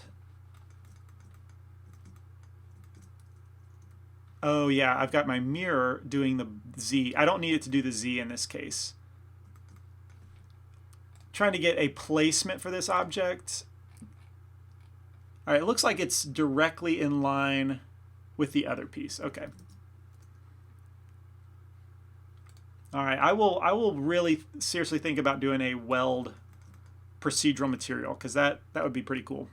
Oh yeah, I've got my mirror doing the Z. I don't need it to do the Z in this case. Trying to get a placement for this object. All right, it looks like it's directly in line with the other piece. Okay. All right, I will really seriously think about doing a weld procedural material, because that would be pretty cool.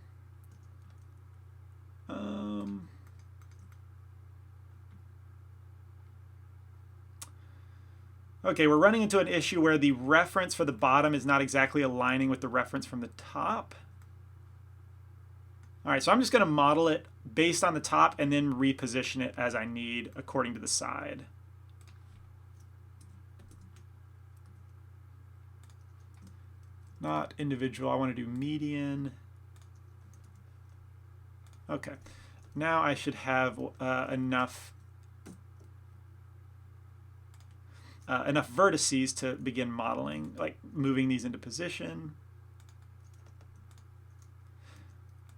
Okay, we're running into an issue where the reference for the bottom is not exactly aligning with the reference from the top. All right, so I'm just going to model it based on the top and then reposition it as I need according to the side. Not individual, I want to do median. Okay, now I should have enough vertices to begin modeling, like moving these into position.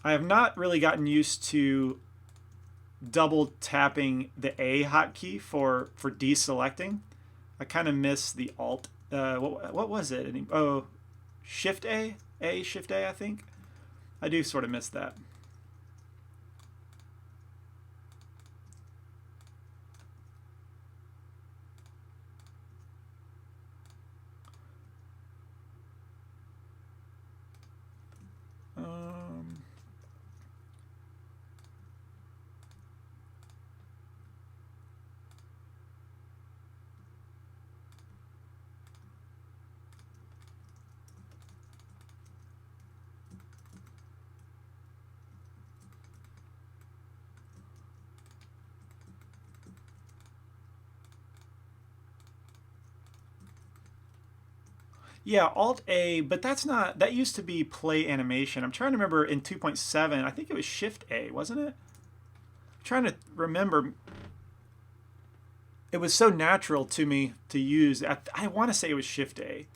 I have not really gotten used to double tapping the A hotkey for deselecting. I kind of miss the Alt. What was it? Oh, Shift A? Shift A, I think. I do sort of miss that. Yeah, Alt A, but that used to be play animation. I'm trying to remember in 2.7, I think it was Shift A, wasn't it? trying to remember. It was so natural to me to use. I want to say it was Shift A.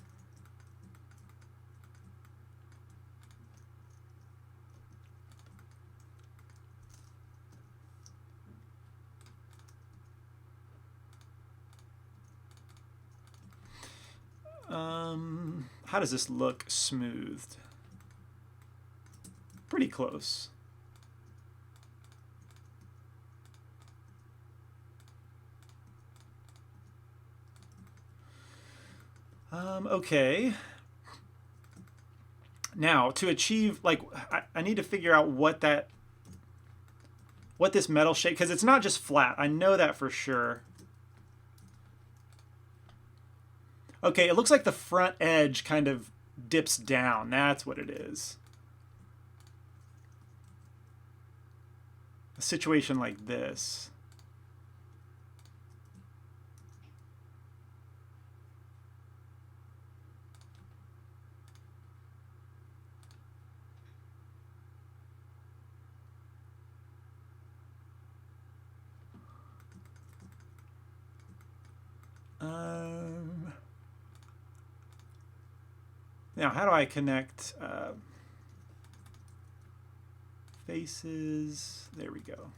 How does this look smoothed? Pretty close. Okay. Now, to achieve, like, I need to figure out what this metal shape, because it's not just flat. I know that for sure. Okay, it looks like the front edge kind of dips down. That's what it is. A situation like this. Now, how do I connect faces? There we go.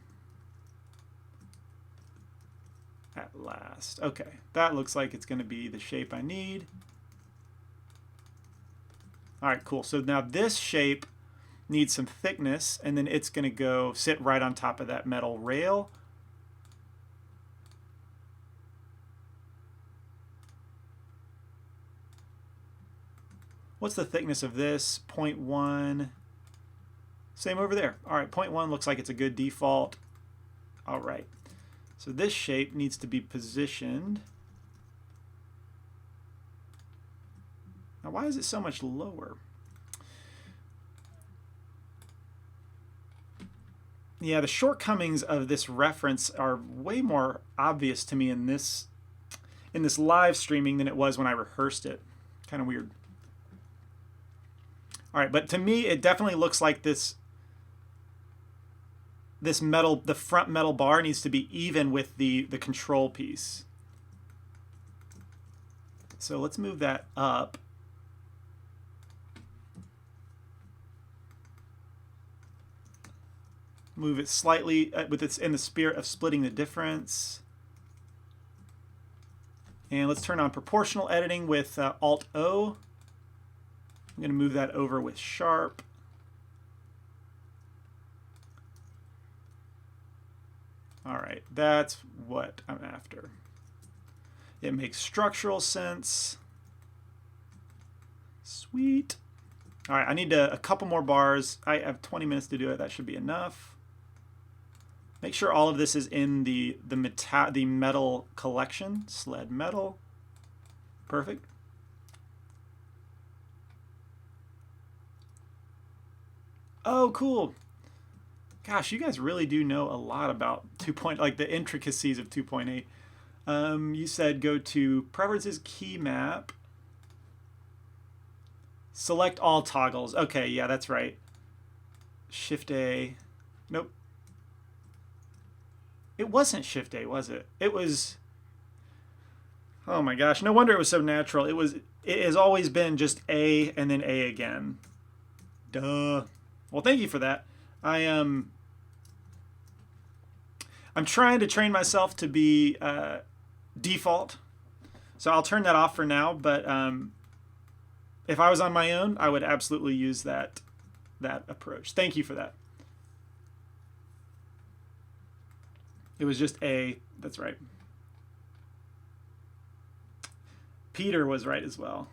At last. Okay, that looks like it's going to be the shape I need. All right, cool. So now this shape needs some thickness, and then it's going to go sit right on top of that metal rail. What's the thickness of this? 0.1. Same over there. All right, 0.1 looks like it's a good default. All right. So this shape needs to be positioned. Now, why is it so much lower? Yeah, the shortcomings of this reference are way more obvious to me in this live streaming than it was when I rehearsed it. Kind of weird. All right, but to me, it definitely looks like this metal, the front metal bar needs to be even with the control piece. So let's move that up. Move it slightly with it's in the spirit of splitting the difference. And let's turn on proportional editing with Alt-O. I'm going to move that over with Sharp. All right, that's what I'm after. It makes structural sense. Sweet. All right, I need a couple more bars. I have 20 minutes to do it. That should be enough. Make sure all of this is in the metal collection. Sled metal. Perfect. Oh, cool. Gosh, you guys really do know a lot about 2.0, like the intricacies of 2.8. You said go to Preferences, Key Map. Select all toggles. Okay, yeah, that's right. Shift A. Nope. It wasn't Shift A, was it? It was... Oh my gosh, no wonder it was so natural. It has always been just A and then A again. Duh. Well, thank you for that. I'm trying to train myself to be default, so I'll turn that off for now. But if I was on my own, I would absolutely use that approach. Thank you for that. It was just A. That's right. Peter was right as well.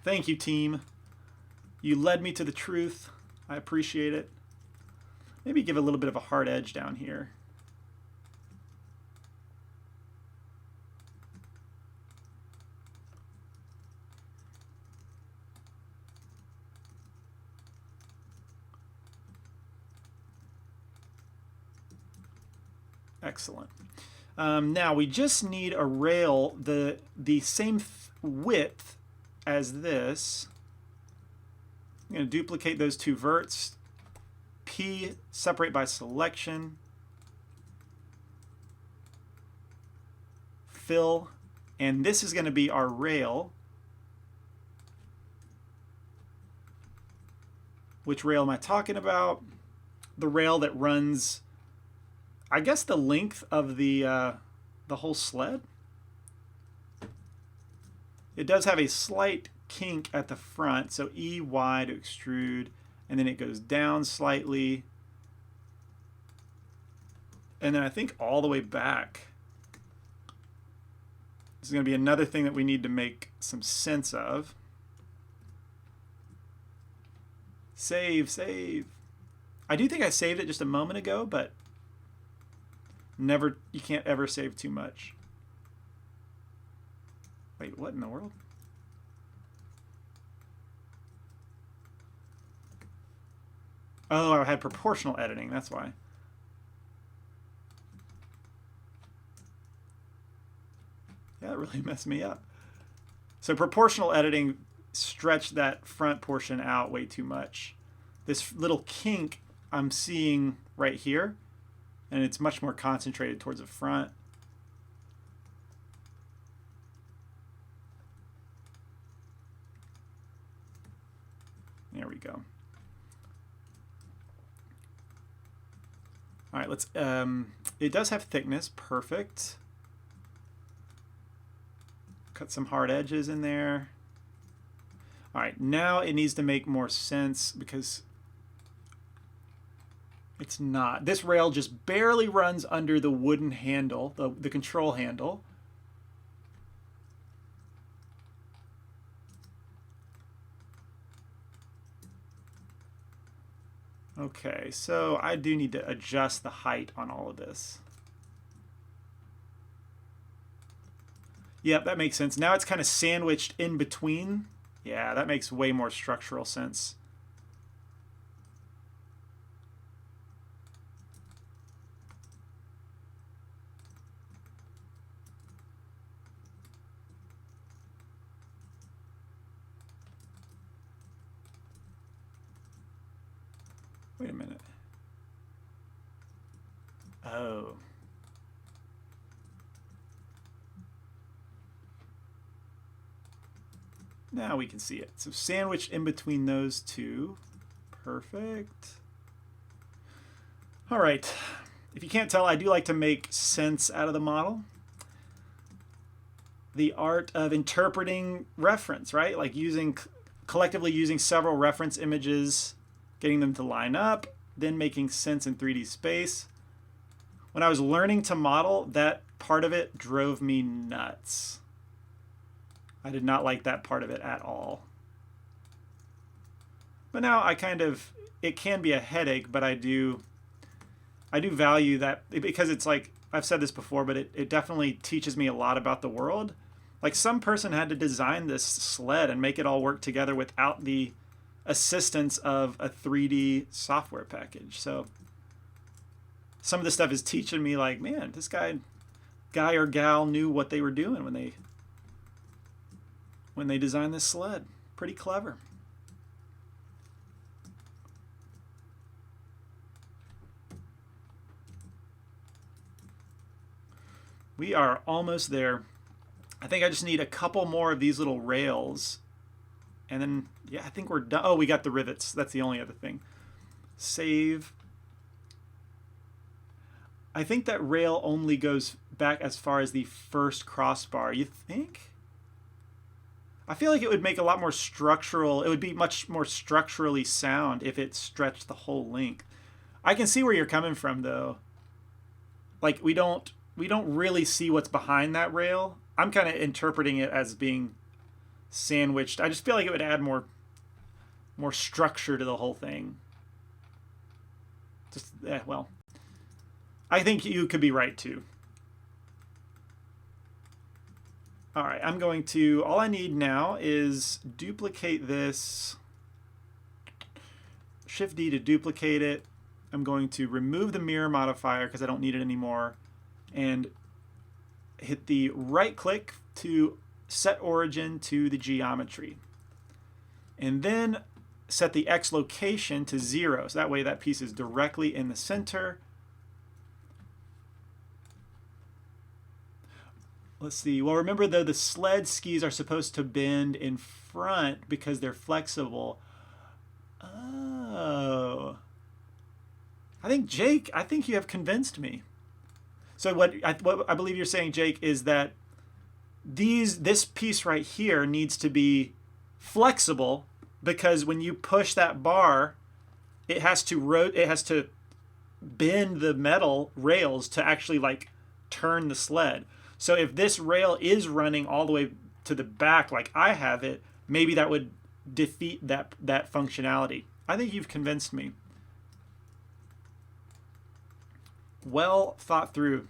Thank you, team. You led me to the truth. I appreciate it. Maybe give a little bit of a hard edge down here. Excellent. Now we just need a rail the same width as this. I'm going to duplicate those two verts. P, separate by selection, fill, and this is going to be our rail. Which rail am I talking about? The rail that runs, I guess, the length of the whole sled. It does have a slight kink at the front, so EY to extrude, and then it goes down slightly, and then I think all the way back. This is going to be another thing that we need to make some sense of. Save, save. I do think I saved it just a moment ago, but never, you can't ever save too much. Wait, what in the world? Oh, I had proportional editing, that's why. Yeah, it really messed me up. So proportional editing stretched that front portion out way too much. This little kink I'm seeing right here, and it's much more concentrated towards the front. There we go. All right, let's, it does have thickness, perfect. Cut some hard edges in there. All right, now it needs to make more sense because it's not. This rail just barely runs under the wooden handle, the control handle. Okay, so I do need to adjust the height on all of this. Yep, that makes sense. Now it's kind of sandwiched in between. Yeah, that makes way more structural sense. Wait a minute. Oh. Now we can see it. So sandwiched in between those two. Perfect. All right. If you can't tell, I do like to make sense out of the model. The art of interpreting reference, right? Like collectively using several reference images, getting them to line up, then making sense in 3D space. When I was learning to model, that part of it drove me nuts. I did not like that part of it at all. But now I kind of, it can be a headache, but I do value that because it's like, I've said this before, but it definitely teaches me a lot about the world. Like some person had to design this sled and make it all work together without the assistance of a 3D software package. So some of this stuff is teaching me like, man, this guy or gal knew what they were doing when they designed this sled. Pretty clever. We are almost there. I think I just need a couple more of these little rails. And then, yeah, I think we're done. Oh, we got the rivets. That's the only other thing. Save. I think that rail only goes back as far as the first crossbar. You think? I feel like it would make a lot more structural. It would be much more structurally sound if it stretched the whole length. I can see where you're coming from, though. Like, we don't really see what's behind that rail. I'm kind of interpreting it as being sandwiched. I just feel like it would add more structure to the whole thing. Just, well, I think you could be right too. All right, I'm going to, all I need now is duplicate this. Shift D to duplicate it. I'm going to remove the mirror modifier because I don't need it anymore. And hit the right click to set origin to the geometry. And then set the X location to 0. So that way that piece is directly in the center. Let's see. Well, remember though, the sled skis are supposed to bend in front because they're flexible. Oh. Jake, I think you have convinced me. So what I believe you're saying, Jake, is that this piece right here needs to be flexible because when you push that bar, it has to bend the metal rails to actually like turn the sled. So if this rail is running all the way to the back like I have it, maybe that would defeat that functionality. I think you've convinced me. Well thought through.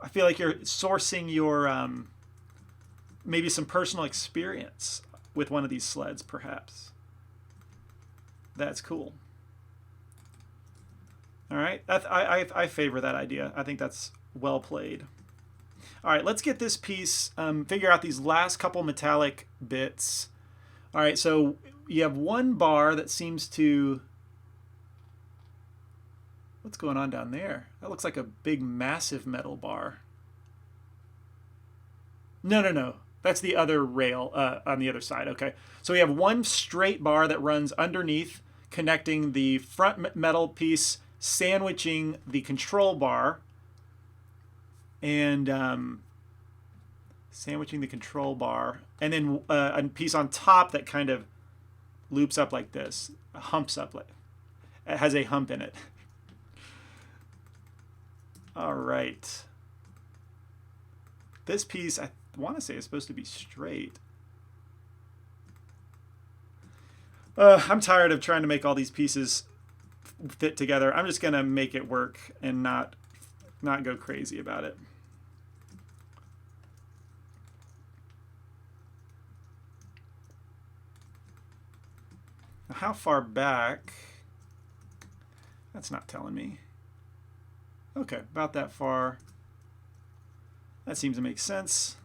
I feel like you're sourcing your maybe some personal experience with one of these sleds, perhaps. That's cool. All right, I favor that idea. I think that's well played. All right, let's get this piece, figure out these last couple metallic bits. All right, so you have one bar that seems to... What's going on down there? That looks like a big, massive metal bar. No. That's the other rail on the other side. Okay, so we have one straight bar that runs underneath, connecting the front metal piece, sandwiching the control bar, and sandwiching the control bar, and then a piece on top that kind of loops up like this, humps up like it has a hump in it. All right. This piece, I want to say, is supposed to be straight. I'm tired of trying to make all these pieces fit together. I'm just going to make it work and not go crazy about it. Now, how far back? That's not telling me. Okay, about that far. That seems to make sense.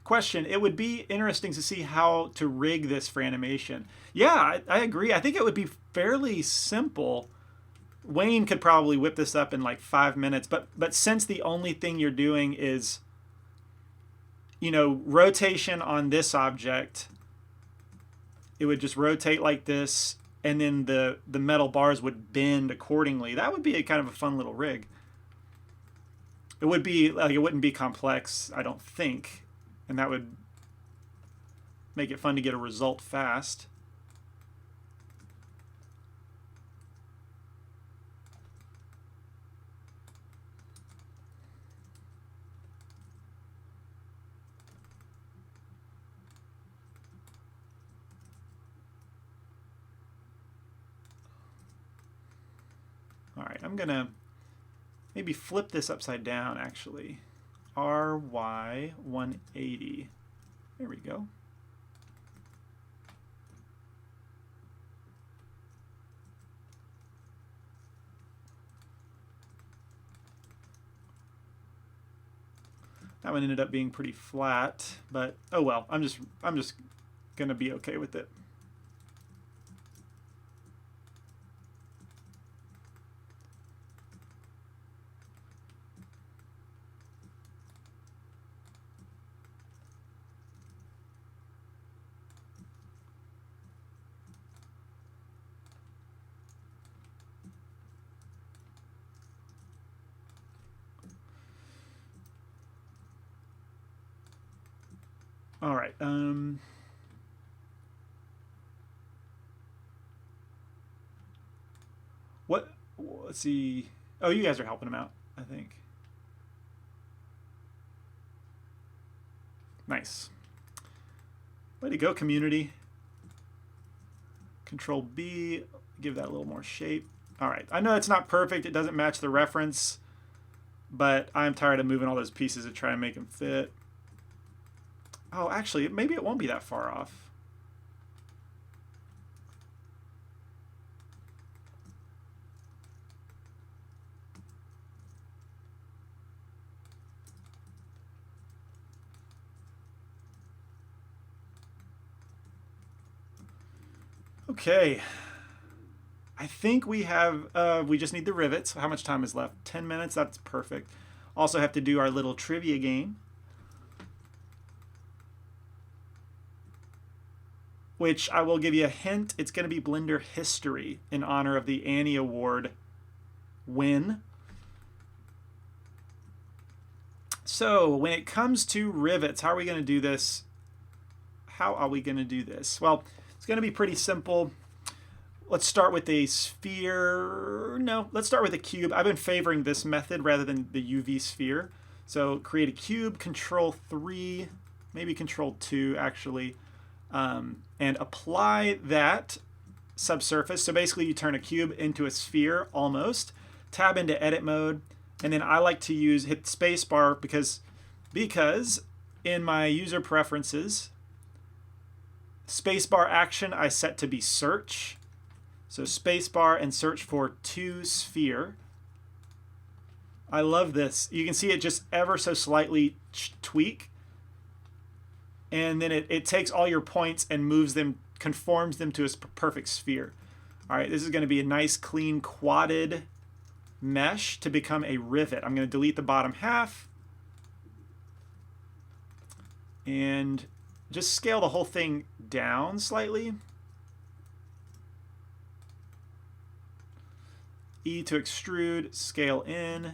Question, it would be interesting to see how to rig this for animation. Yeah, I agree. I think it would be fairly simple. Wayne could probably whip this up in like 5 minutes, but since the only thing you're doing is, you know, rotation on this object, it would just rotate like this, and then the metal bars would bend accordingly. That would be a kind of a fun little rig. It would be like, it wouldn't be complex, I don't think, and that would make it fun to get a result fast. All right, I'm gonna maybe flip this upside down, actually. RY 180. There we go. That one ended up being pretty flat, but oh well. I'm just gonna be okay with it. All right. Let's see. Oh, you guys are helping him out, I think. Nice. Way to go, community. Control B, give that a little more shape. All right. I know it's not perfect. It doesn't match the reference, but I'm tired of moving all those pieces to try and make them fit. Oh, actually, maybe it won't be that far off. Okay. I think we have, we just need the rivets. How much time is left? 10 minutes, that's perfect. Also have to do our little trivia game, which I will give you a hint. It's going to be Blender history in honor of the Annie Award win. So when it comes to rivets, how are we going to do this? How are we going to do this? Well, it's going to be pretty simple. Let's start with a sphere. No, let's start with a cube. I've been favoring this method rather than the UV sphere. So create a cube, Control 3, maybe Control 2 actually, and apply that subsurface. So basically you turn a cube into a sphere almost. Tab into edit mode, and then I like to hit spacebar because in my user preferences, spacebar action I set to be search. So spacebar and search for to sphere. I love this. You can see it just ever so slightly tweak. And then it takes all your points and moves them, conforms them to a perfect sphere. All right, this is going to be a nice clean quadded mesh to become a rivet. I'm going to delete the bottom half and just scale the whole thing down slightly. E to extrude, scale in,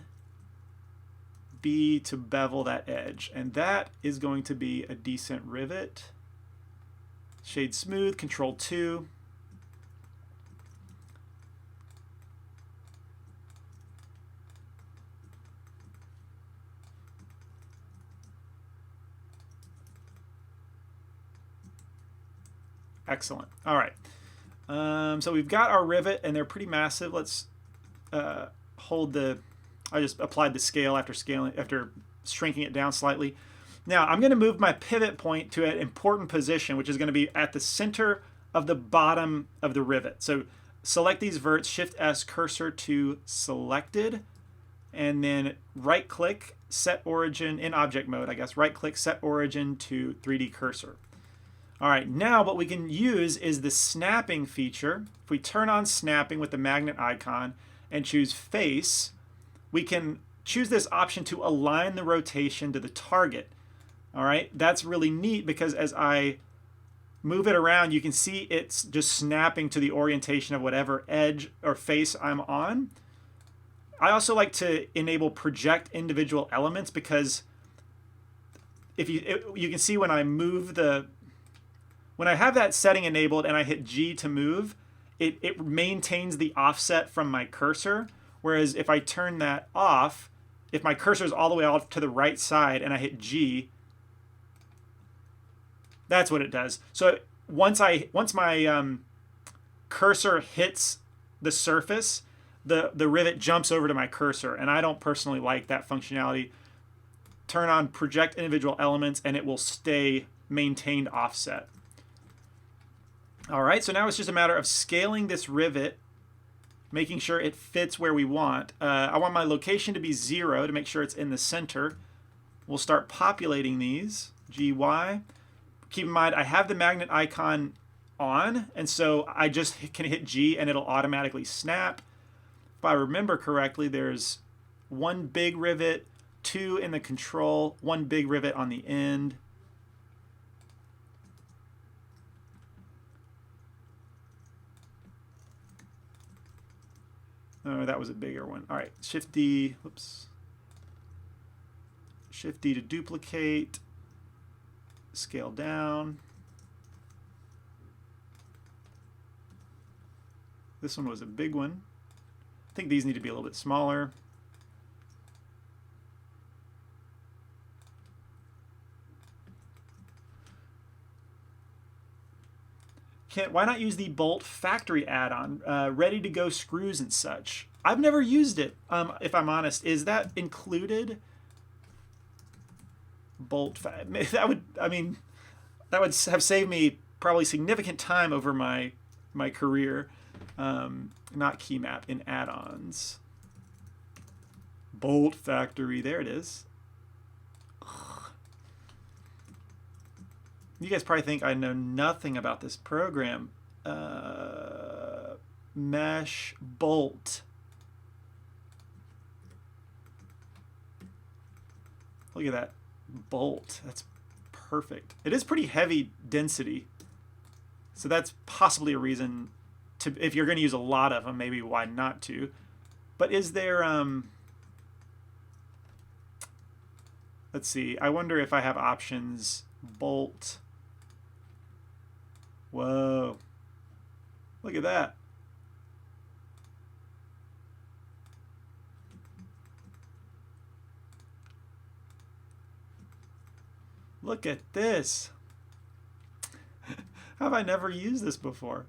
B to bevel that edge. And that is going to be a decent rivet. Shade smooth, Control 2. Excellent. All right. So we've got our rivet, and they're pretty massive. Let's hold the. I just applied the scale after shrinking it down slightly. Now I'm going to move my pivot point to an important position, which is going to be at the center of the bottom of the rivet. So select these verts, Shift S, cursor to selected, and then right click, set origin in object mode, I guess. Right click, set origin to 3D cursor. All right, now what we can use is the snapping feature. If we turn on snapping with the magnet icon and choose face, we can choose this option to align the rotation to the target. All right, that's really neat because as I move it around, you can see it's just snapping to the orientation of whatever edge or face I'm on. I also like to enable project individual elements because if you can see when I move when I have that setting enabled and I hit G to move, it maintains the offset from my cursor. Whereas if I turn that off, if my cursor is all the way off to the right side and I hit G, that's what it does. So once my cursor hits the surface, the rivet jumps over to my cursor, and I don't personally like that functionality. Turn on project individual elements and it will stay maintained offset. All right, so now it's just a matter of scaling this rivet, making sure it fits where we want. I want my location to be 0 to make sure it's in the center. We'll start populating these, GY. Keep in mind, I have the magnet icon on, and so I just can hit G and it'll automatically snap. If I remember correctly, there's one big rivet, 2 in the control, one big rivet on the end. Oh, that was a bigger one. All right, Shift D, whoops. Shift D to duplicate, scale down. This one was a big one. I think these need to be a little bit smaller. Why not use the Bolt factory add-on, ready to go screws and such? I've never used it, if I'm honest. Is that included? Bolt, that would have saved me probably significant time over my career. Not key map, in add-ons. Bolt factory, there it is. You guys probably think I know nothing about this program. mesh bolt. Look at that bolt. That's perfect. It is pretty heavy density. So that's possibly a reason to, if you're going to use a lot of them, maybe why not to. But is there, let's see. I wonder if I have options. Bolt. Whoa. Look at that. Look at this. How have I never used this before?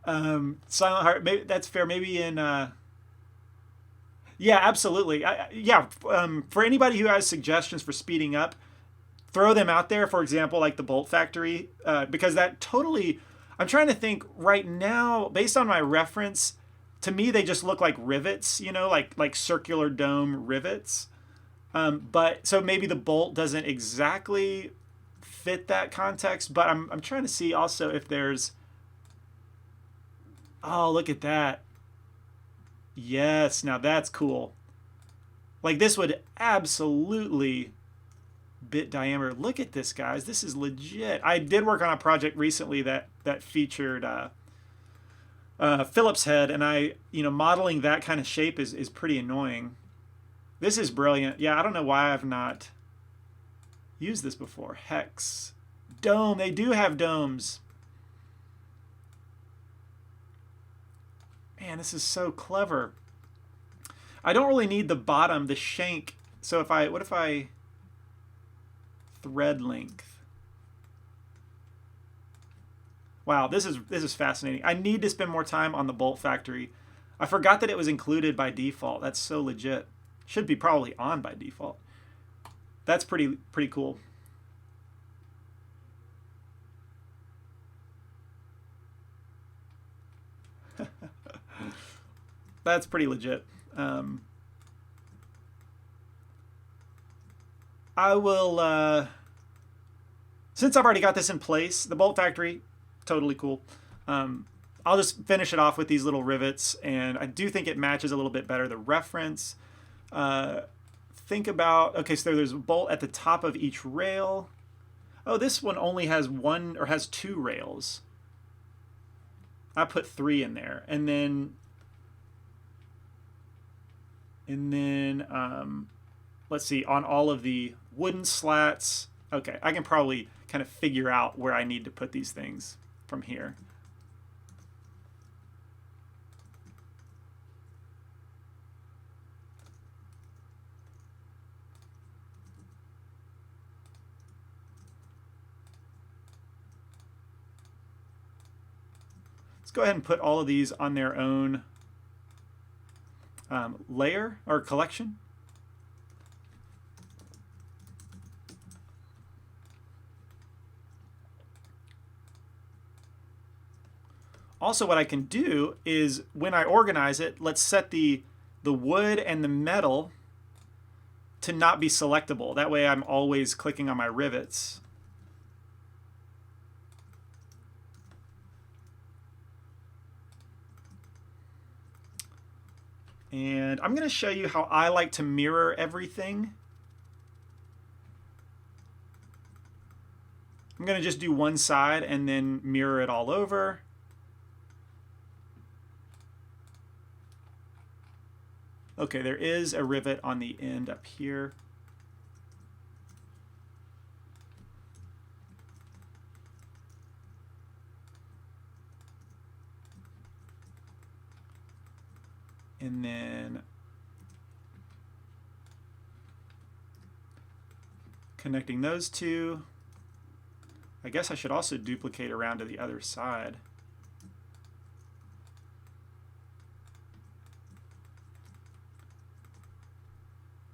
Silent Heart, maybe that's fair. Maybe in, yeah, absolutely. Yeah, for anybody who has suggestions for speeding up, throw them out there. For example, like the Bolt Factory, because that totally. I'm trying to think right now, based on my reference. To me, they just look like rivets, you know, like circular dome rivets. But so maybe the bolt doesn't exactly fit that context. But I'm trying to see also if there's. Oh, look at that. Yes, now that's cool. Like this would absolutely bit diameter. Look at this, guys. This is legit. I did work on a project recently that featured Phillips head, and modeling that kind of shape is pretty annoying. This is brilliant. Yeah, I don't know why I've not used this before. Hex. Dome. They do have domes. Man, this is so clever. I don't really need the bottom, the shank. So what if I thread length? Wow, this is fascinating. I need to spend more time on the Bolt Factory. I forgot that it was included by default. That's so legit. Should be probably on by default. That's pretty cool. That's pretty legit. I will, since I've already got this in place, the Bolt Factory, totally cool. I'll just finish it off with these little rivets, and I do think it matches a little bit better. The reference, think about, okay, so there's a bolt at the top of each rail. Oh, this one only has one, or has two rails. I put 3 in there, and then let's see, on all of the wooden slats. Okay, I can probably kind of figure out where I need to put these things from here. Let's go ahead and put all of these on their own layer or collection. Also, what I can do is when I organize it, let's set the wood and the metal to not be selectable. That way I'm always clicking on my rivets. And I'm going to show you how I like to mirror everything. I'm going to just do one side and then mirror it all over. Okay, there is a rivet on the end up here. And then connecting those two. I guess I should also duplicate around to the other side.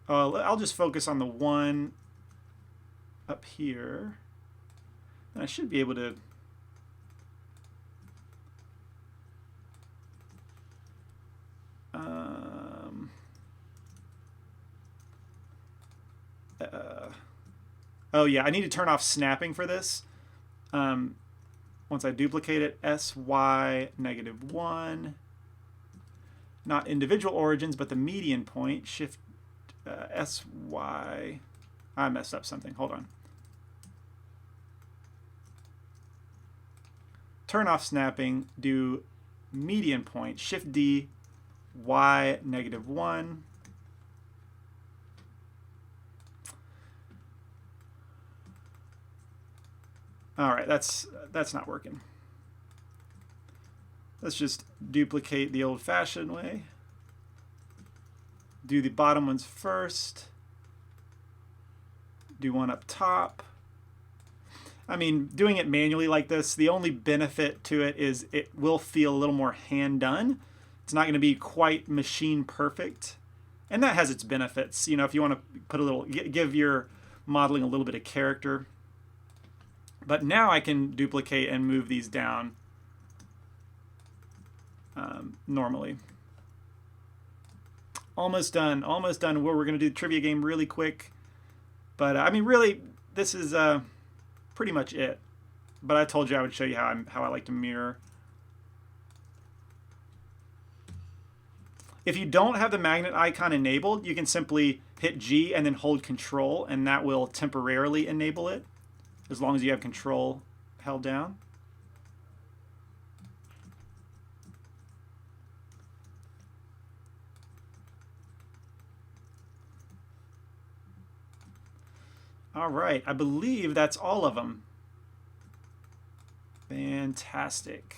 I'll just focus on the one up here. And I should be able to Oh yeah, I need to turn off snapping for this. Once I duplicate it, SY -1. Not individual origins, but the median point. Shift SY. I messed up something. Hold on. Turn off snapping. Do median point. Shift D. Y -1. All right, that's not working. Let's just duplicate the old-fashioned way. Do the bottom ones first. Do one up top. I mean, doing it manually like this, the only benefit to it is it will feel a little more hand done. It's not going to be quite machine perfect. And that has its benefits. You know, if you want to put a little, give your modeling a little bit of character. But now I can duplicate and move these down normally. Almost done. Almost done. We're going to do the trivia game really quick. But I mean, really, this is pretty much it. But I told you I would show you how I like to mirror. If you don't have the magnet icon enabled, you can simply hit G and then hold Control, and that will temporarily enable it, as long as you have Control held down. All right, I believe that's all of them. Fantastic.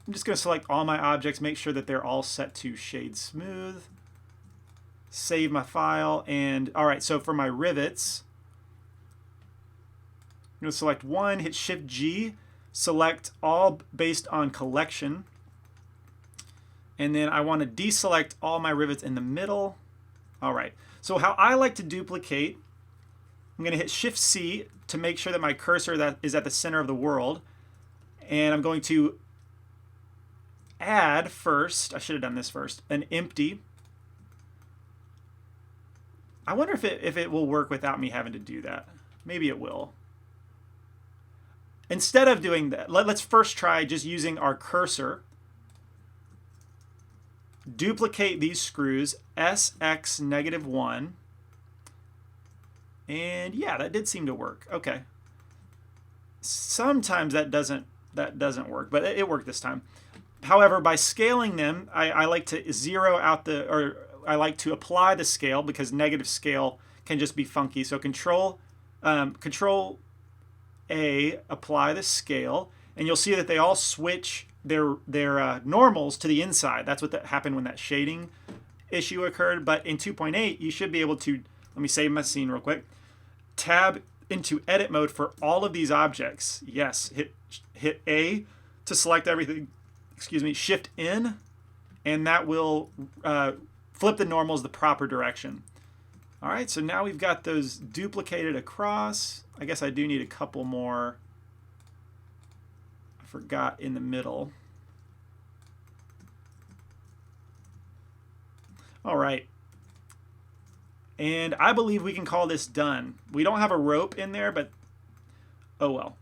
I'm just going to select all my objects, make sure that they're all set to shade smooth. Save my file, and all right, so for my rivets, I'm going to select one, hit Shift G, select all based on collection, and then I want to deselect all my rivets in the middle. All right, so how I like to duplicate, I'm going to hit Shift C to make sure that my cursor is at the center of the world, and I'm going to add first, I should have done this first, an empty. I wonder if it will work without me having to do that. Maybe it will. Instead of doing that, let's first try just using our cursor. Duplicate these screws, SX -1. And yeah, that did seem to work. Okay. Sometimes that doesn't work, but it worked this time. However, by scaling them, I like to zero out I like to apply the scale, because negative scale can just be funky. So Control A, apply the scale, and you'll see that they all switch their normals to the inside. That's what happened when that shading issue occurred. But in 2.8, you should be able to, let me save my scene real quick, tab into edit mode for all of these objects. Yes, hit A to select everything. Excuse me, Shift N, and that will flip the normals the proper direction. All right, so now we've got those duplicated across. I guess I do need a couple more. I forgot in the middle. All right. And I believe we can call this done. We don't have a rope in there, but oh well.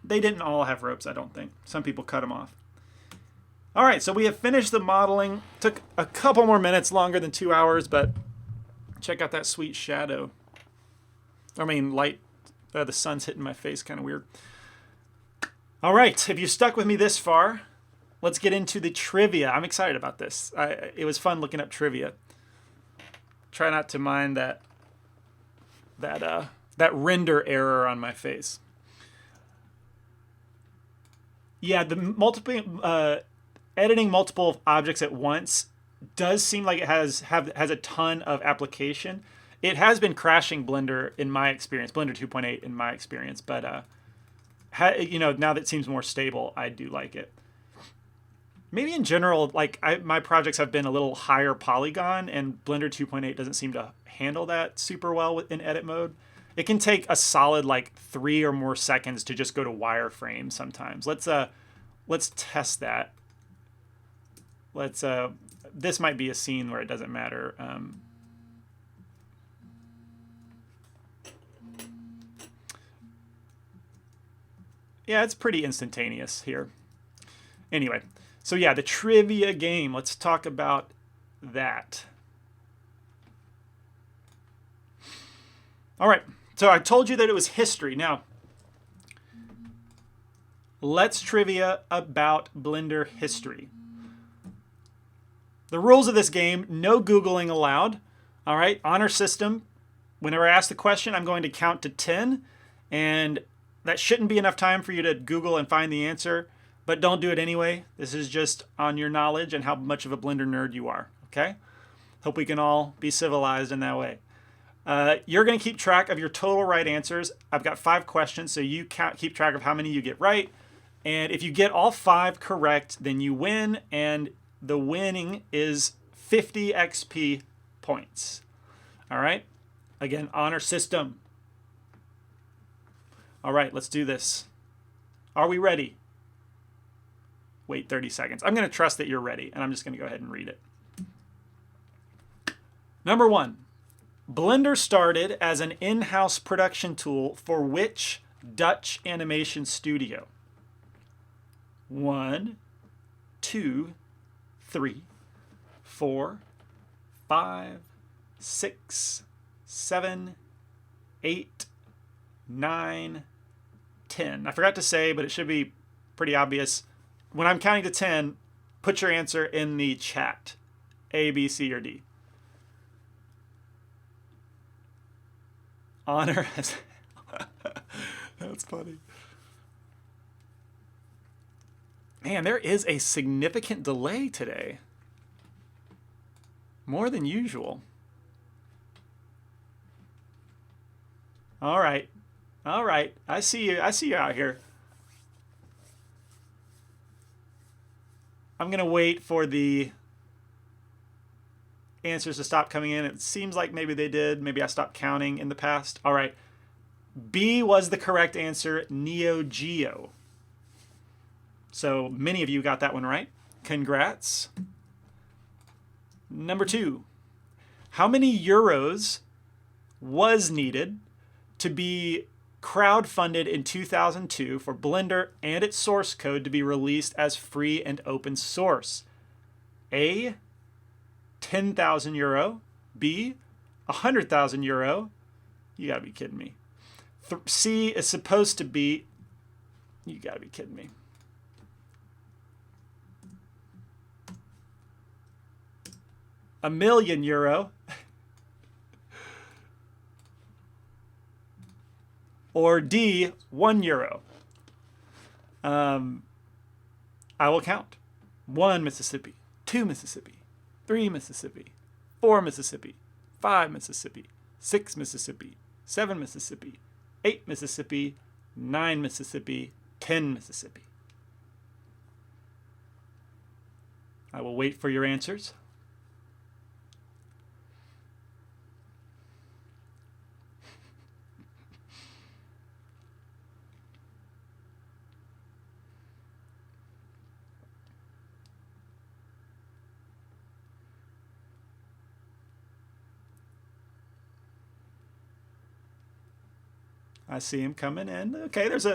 They didn't all have ropes, I don't think. Some people cut them off. All right, so we have finished the modeling. Took a couple more minutes, longer than 2 hours, but check out that sweet shadow. I mean, light. The sun's hitting my face, kind of weird. All right, if you stuck with me this far, let's get into the trivia. I'm excited about this. It was fun looking up trivia. Try not to mind that render error on my face. Yeah, the editing multiple objects at once does seem like it has a ton of application. It has been crashing Blender in my experience, Blender 2.8 in my experience, but now that it seems more stable, I do like it. Maybe in general, like my projects have been a little higher polygon, and Blender 2.8 doesn't seem to handle that super well in edit mode. It can take a solid like 3 or more seconds to just go to wireframe sometimes. Let's test that. let's, this might be a scene where it doesn't matter. Yeah, it's pretty instantaneous here. Anyway, so yeah, the trivia game. Let's talk about that. All right, so I told you that it was history. Now, let's trivia about Blender history. The rules of this game, no Googling allowed. All right, honor system. Whenever I ask the question, I'm going to count to 10, and that shouldn't be enough time for you to Google and find the answer, but don't do it anyway. This is just on your knowledge and how much of a Blender nerd you are, okay? Hope we can all be civilized in that way. You're going to keep track of your total right answers. I've got 5 questions, so you keep track of how many you get right. And if you get all 5 correct, then you win, and the winning is 50 XP points. All right? Again, honor system. All right, let's do this. Are we ready? Wait 30 seconds. I'm going to trust that you're ready, and I'm just going to go ahead and read it. Number 1. Blender started as an in-house production tool for which Dutch animation studio? 1, 2, 3, 4, 5, 6, 7, 8, 9, 10. I forgot to say, but it should be pretty obvious. When I'm counting to 10, put your answer in the chat. A, B, C, or D. Honor has... That's funny. Man, there is a significant delay today. More than usual. All right. All right. I see you. I see you out here. I'm going to wait for the answers to stop coming in. It seems like maybe they did. Maybe I stopped counting in the past. All right. B was the correct answer, Neo Geo. So many of you got that one right. Congrats. Number 2. How many euros was needed to be crowdfunded in 2002 for Blender and its source code to be released as free and open source? A, 10,000 euro. B, 100,000 euro. You gotta be kidding me. C is supposed to be, you gotta be kidding me. €1 million. Or D, €1. I will count. 1 Mississippi, 2 Mississippi, 3 Mississippi, 4 Mississippi, 5 Mississippi, 6 Mississippi, 7 Mississippi, 8 Mississippi, 9 Mississippi, 10 Mississippi. I will wait for your answers. I see him coming in. Okay, there's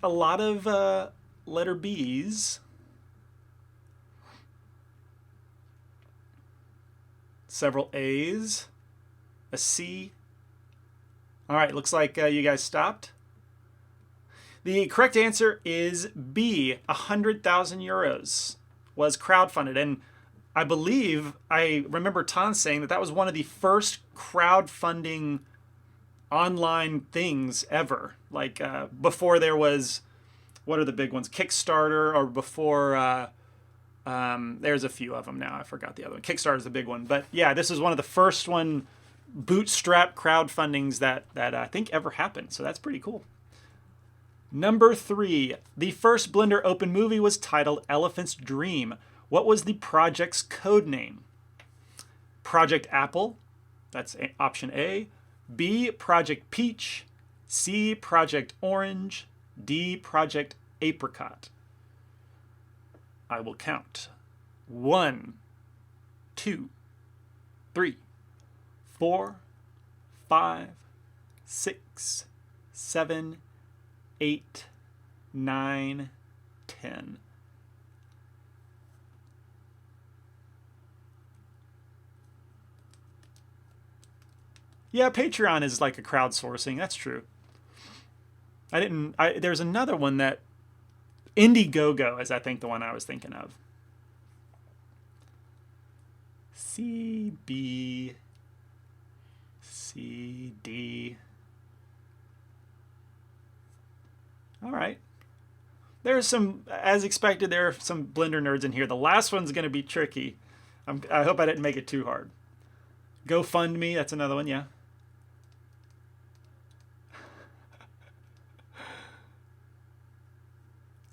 a lot of letter B's. Several A's. A C. All right, looks like you guys stopped. The correct answer is B, 100,000 euros was crowdfunded. And I believe, I remember Tan saying that that was one of the first crowdfunding online things ever. Like before there was, what are the big ones? Kickstarter, or before, there's a few of them now. I forgot the other one. Kickstarter's the big one. But yeah, this is one of the first bootstrap crowdfundings that I think ever happened. So that's pretty cool. Number 3, the first Blender open movie was titled Elephant's Dream. What was the project's code name? Project Apple, that's option A. B, Project Peach. C, Project Orange. D, Project Apricot. I will count. 1, 2, 3, 4, 5, 6, 7, 8, 9, 10. Yeah, Patreon is like a crowdsourcing. That's true. There's another one that Indiegogo is, I think, the one I was thinking of. C, B, C, D. All right. There's some, as expected, there are some Blender nerds in here. The last one's going to be tricky. I hope I didn't make it too hard. GoFundMe, that's another one, yeah.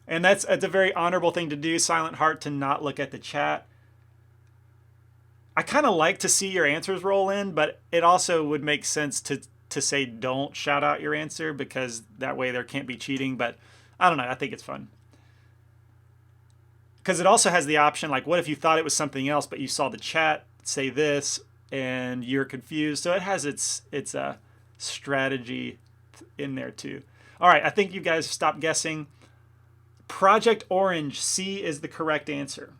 And that's a very honorable thing to do, Silent Heart, to not look at the chat. I kind of like to see your answers roll in, but it also would make sense to say don't shout out your answer, because that way there can't be cheating. But I don't know. I think it's fun. Because it also has the option, like, what if you thought it was something else, but you saw the chat say this and you're confused? So it has its strategy in there too. All right, I think you guys stopped guessing. Project Orange, C is the correct answer.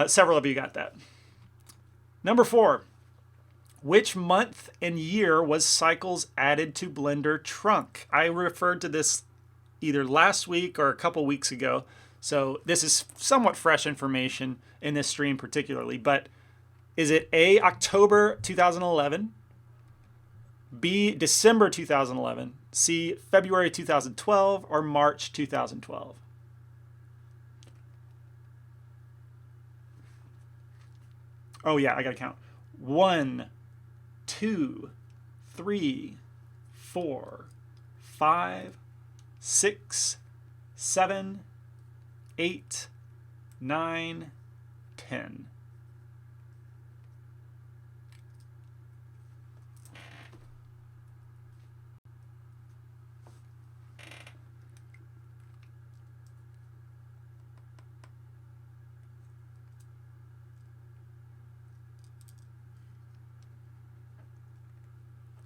Several of you got that. Number 4. Which month and year was Cycles added to Blender Trunk? I referred to this either last week or a couple weeks ago, so this is somewhat fresh information in this stream particularly. But is it A, October 2011, B, December 2011, C, February 2012, or March 2012? Oh yeah, I gotta count. 1, 2, 3, 4, 5, 6, 7, 8, 9, 10.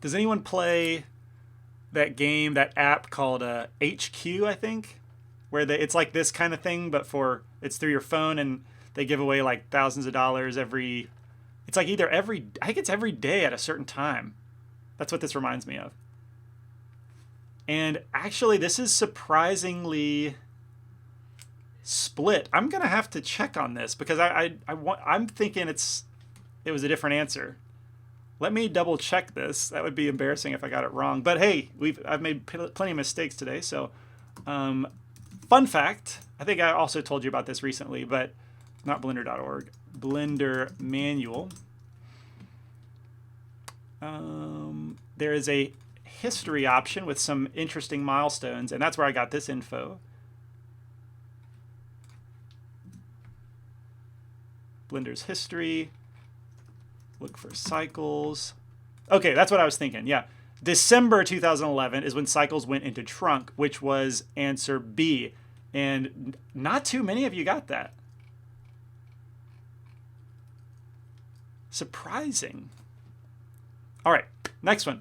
Does anyone play that game, that app called HQ, I think? Where it's like this kind of thing, but it's through your phone, and they give away like thousands of dollars every... It's like I think it's every day at a certain time. That's what this reminds me of. And actually, this is surprisingly split. I'm going to have to check on this, because I'm thinking it was a different answer. Let me double check this. That would be embarrassing if I got it wrong. But hey, I've made plenty of mistakes today. So, fun fact, I think I also told you about this recently, but not blender.org, Blender Manual. There is a history option with some interesting milestones, and that's where I got this info. Blender's history. Look for Cycles. Okay, that's what I was thinking. Yeah. December 2011 is when Cycles went into Trunk, which was answer B. And not too many of you got that. Surprising. All right, next one.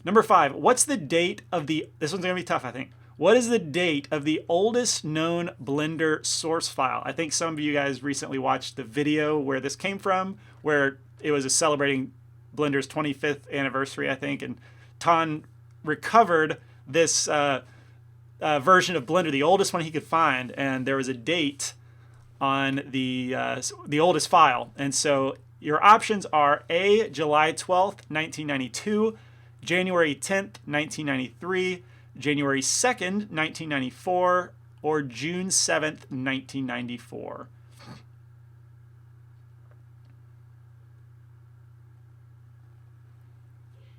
Number 5. What's the date of the... This one's going to be tough, I think. What is the date of the oldest known Blender source file? I think some of you guys recently watched the video where this came from, where it was celebrating Blender's 25th anniversary, I think, and Ton recovered this version of Blender, the oldest one he could find, and there was a date on the oldest file. And so your options are A, July 12th, 1992, January 10th, 1993, January 2nd, 1994, or June 7th, 1994.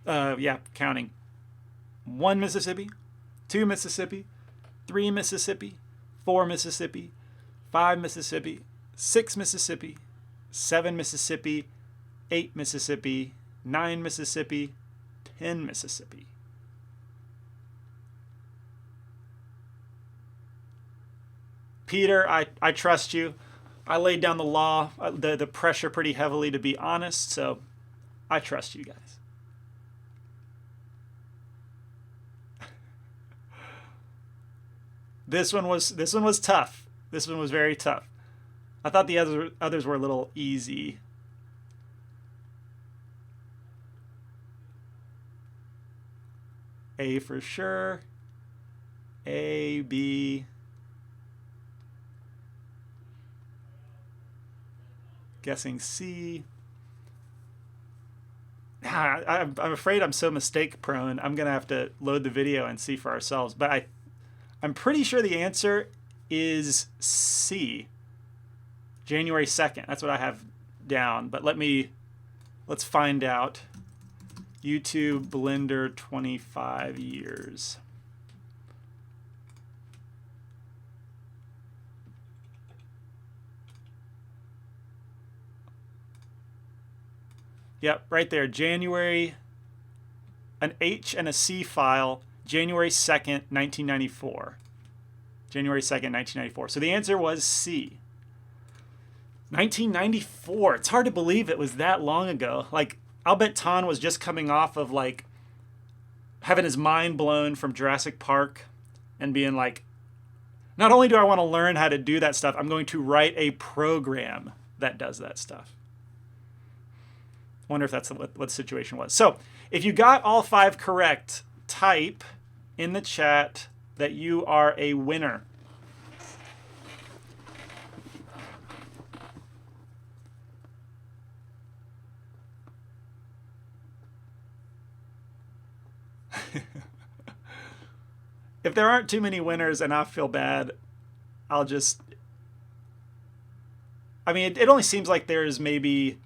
Yeah, counting. 1 Mississippi, 2 Mississippi, 3 Mississippi, 4 Mississippi, 5 Mississippi, 6 Mississippi, 7 Mississippi, 8 Mississippi, 9 Mississippi, 10 Mississippi. Peter, I trust you. I laid down the law, the pressure pretty heavily to be honest, so I trust you guys. This one was tough. This one was very tough. I thought the others were a little easy. A for sure. A, B. Guessing C. I'm afraid I'm so mistake prone. I'm gonna have to load the video and see for ourselves. But I'm pretty sure the answer is C. January 2nd. That's what I have down. But let's find out. YouTube Blender 25 years. Yep, right there. January, an H and a C file, January 2nd, 1994. January 2nd, 1994. So the answer was C. 1994. It's hard to believe it was that long ago. Like, I'll bet Tan was just coming off of, like, having his mind blown from Jurassic Park and being like, not only do I want to learn how to do that stuff, I'm going to write a program that does that stuff. Wonder if that's what the situation was. So if you got all 5 correct, type in the chat that you are a winner. If there aren't too many winners and I feel bad, I'll just... I mean, it only seems like there's maybe...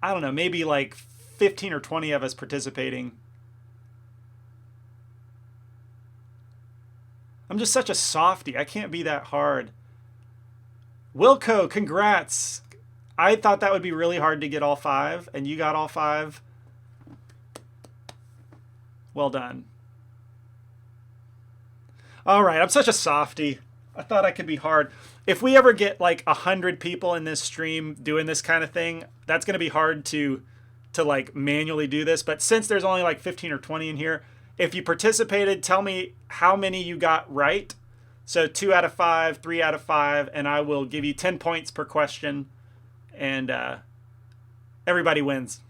I don't know, maybe like 15 or 20 of us participating. I'm just such a softie. I can't be that hard. Wilco, congrats. I thought that would be really hard to get all 5, and you got all 5. Well done. All right, I'm such a softie. I thought I could be hard. If we ever get like 100 people in this stream doing this kind of thing, that's going to be hard to like manually do this. But since there's only like 15 or 20 in here, if you participated, tell me how many you got right. So 2 out of 5, 3 out of 5, and I will give you 10 points per question, and everybody wins.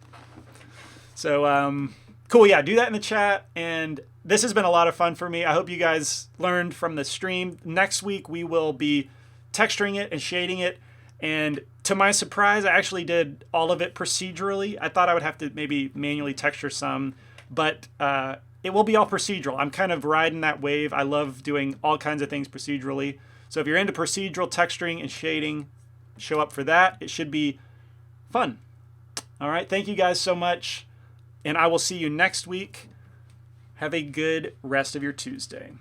So cool, yeah, do that in the chat. And this has been a lot of fun for me. I hope you guys learned from the stream. Next week, we will be texturing it and shading it. And to my surprise, I actually did all of it procedurally. I thought I would have to maybe manually texture some, but it will be all procedural. I'm kind of riding that wave. I love doing all kinds of things procedurally. So if you're into procedural texturing and shading, show up for that. It should be fun. All right, thank you guys so much. And I will see you next week. Have a good rest of your Tuesday.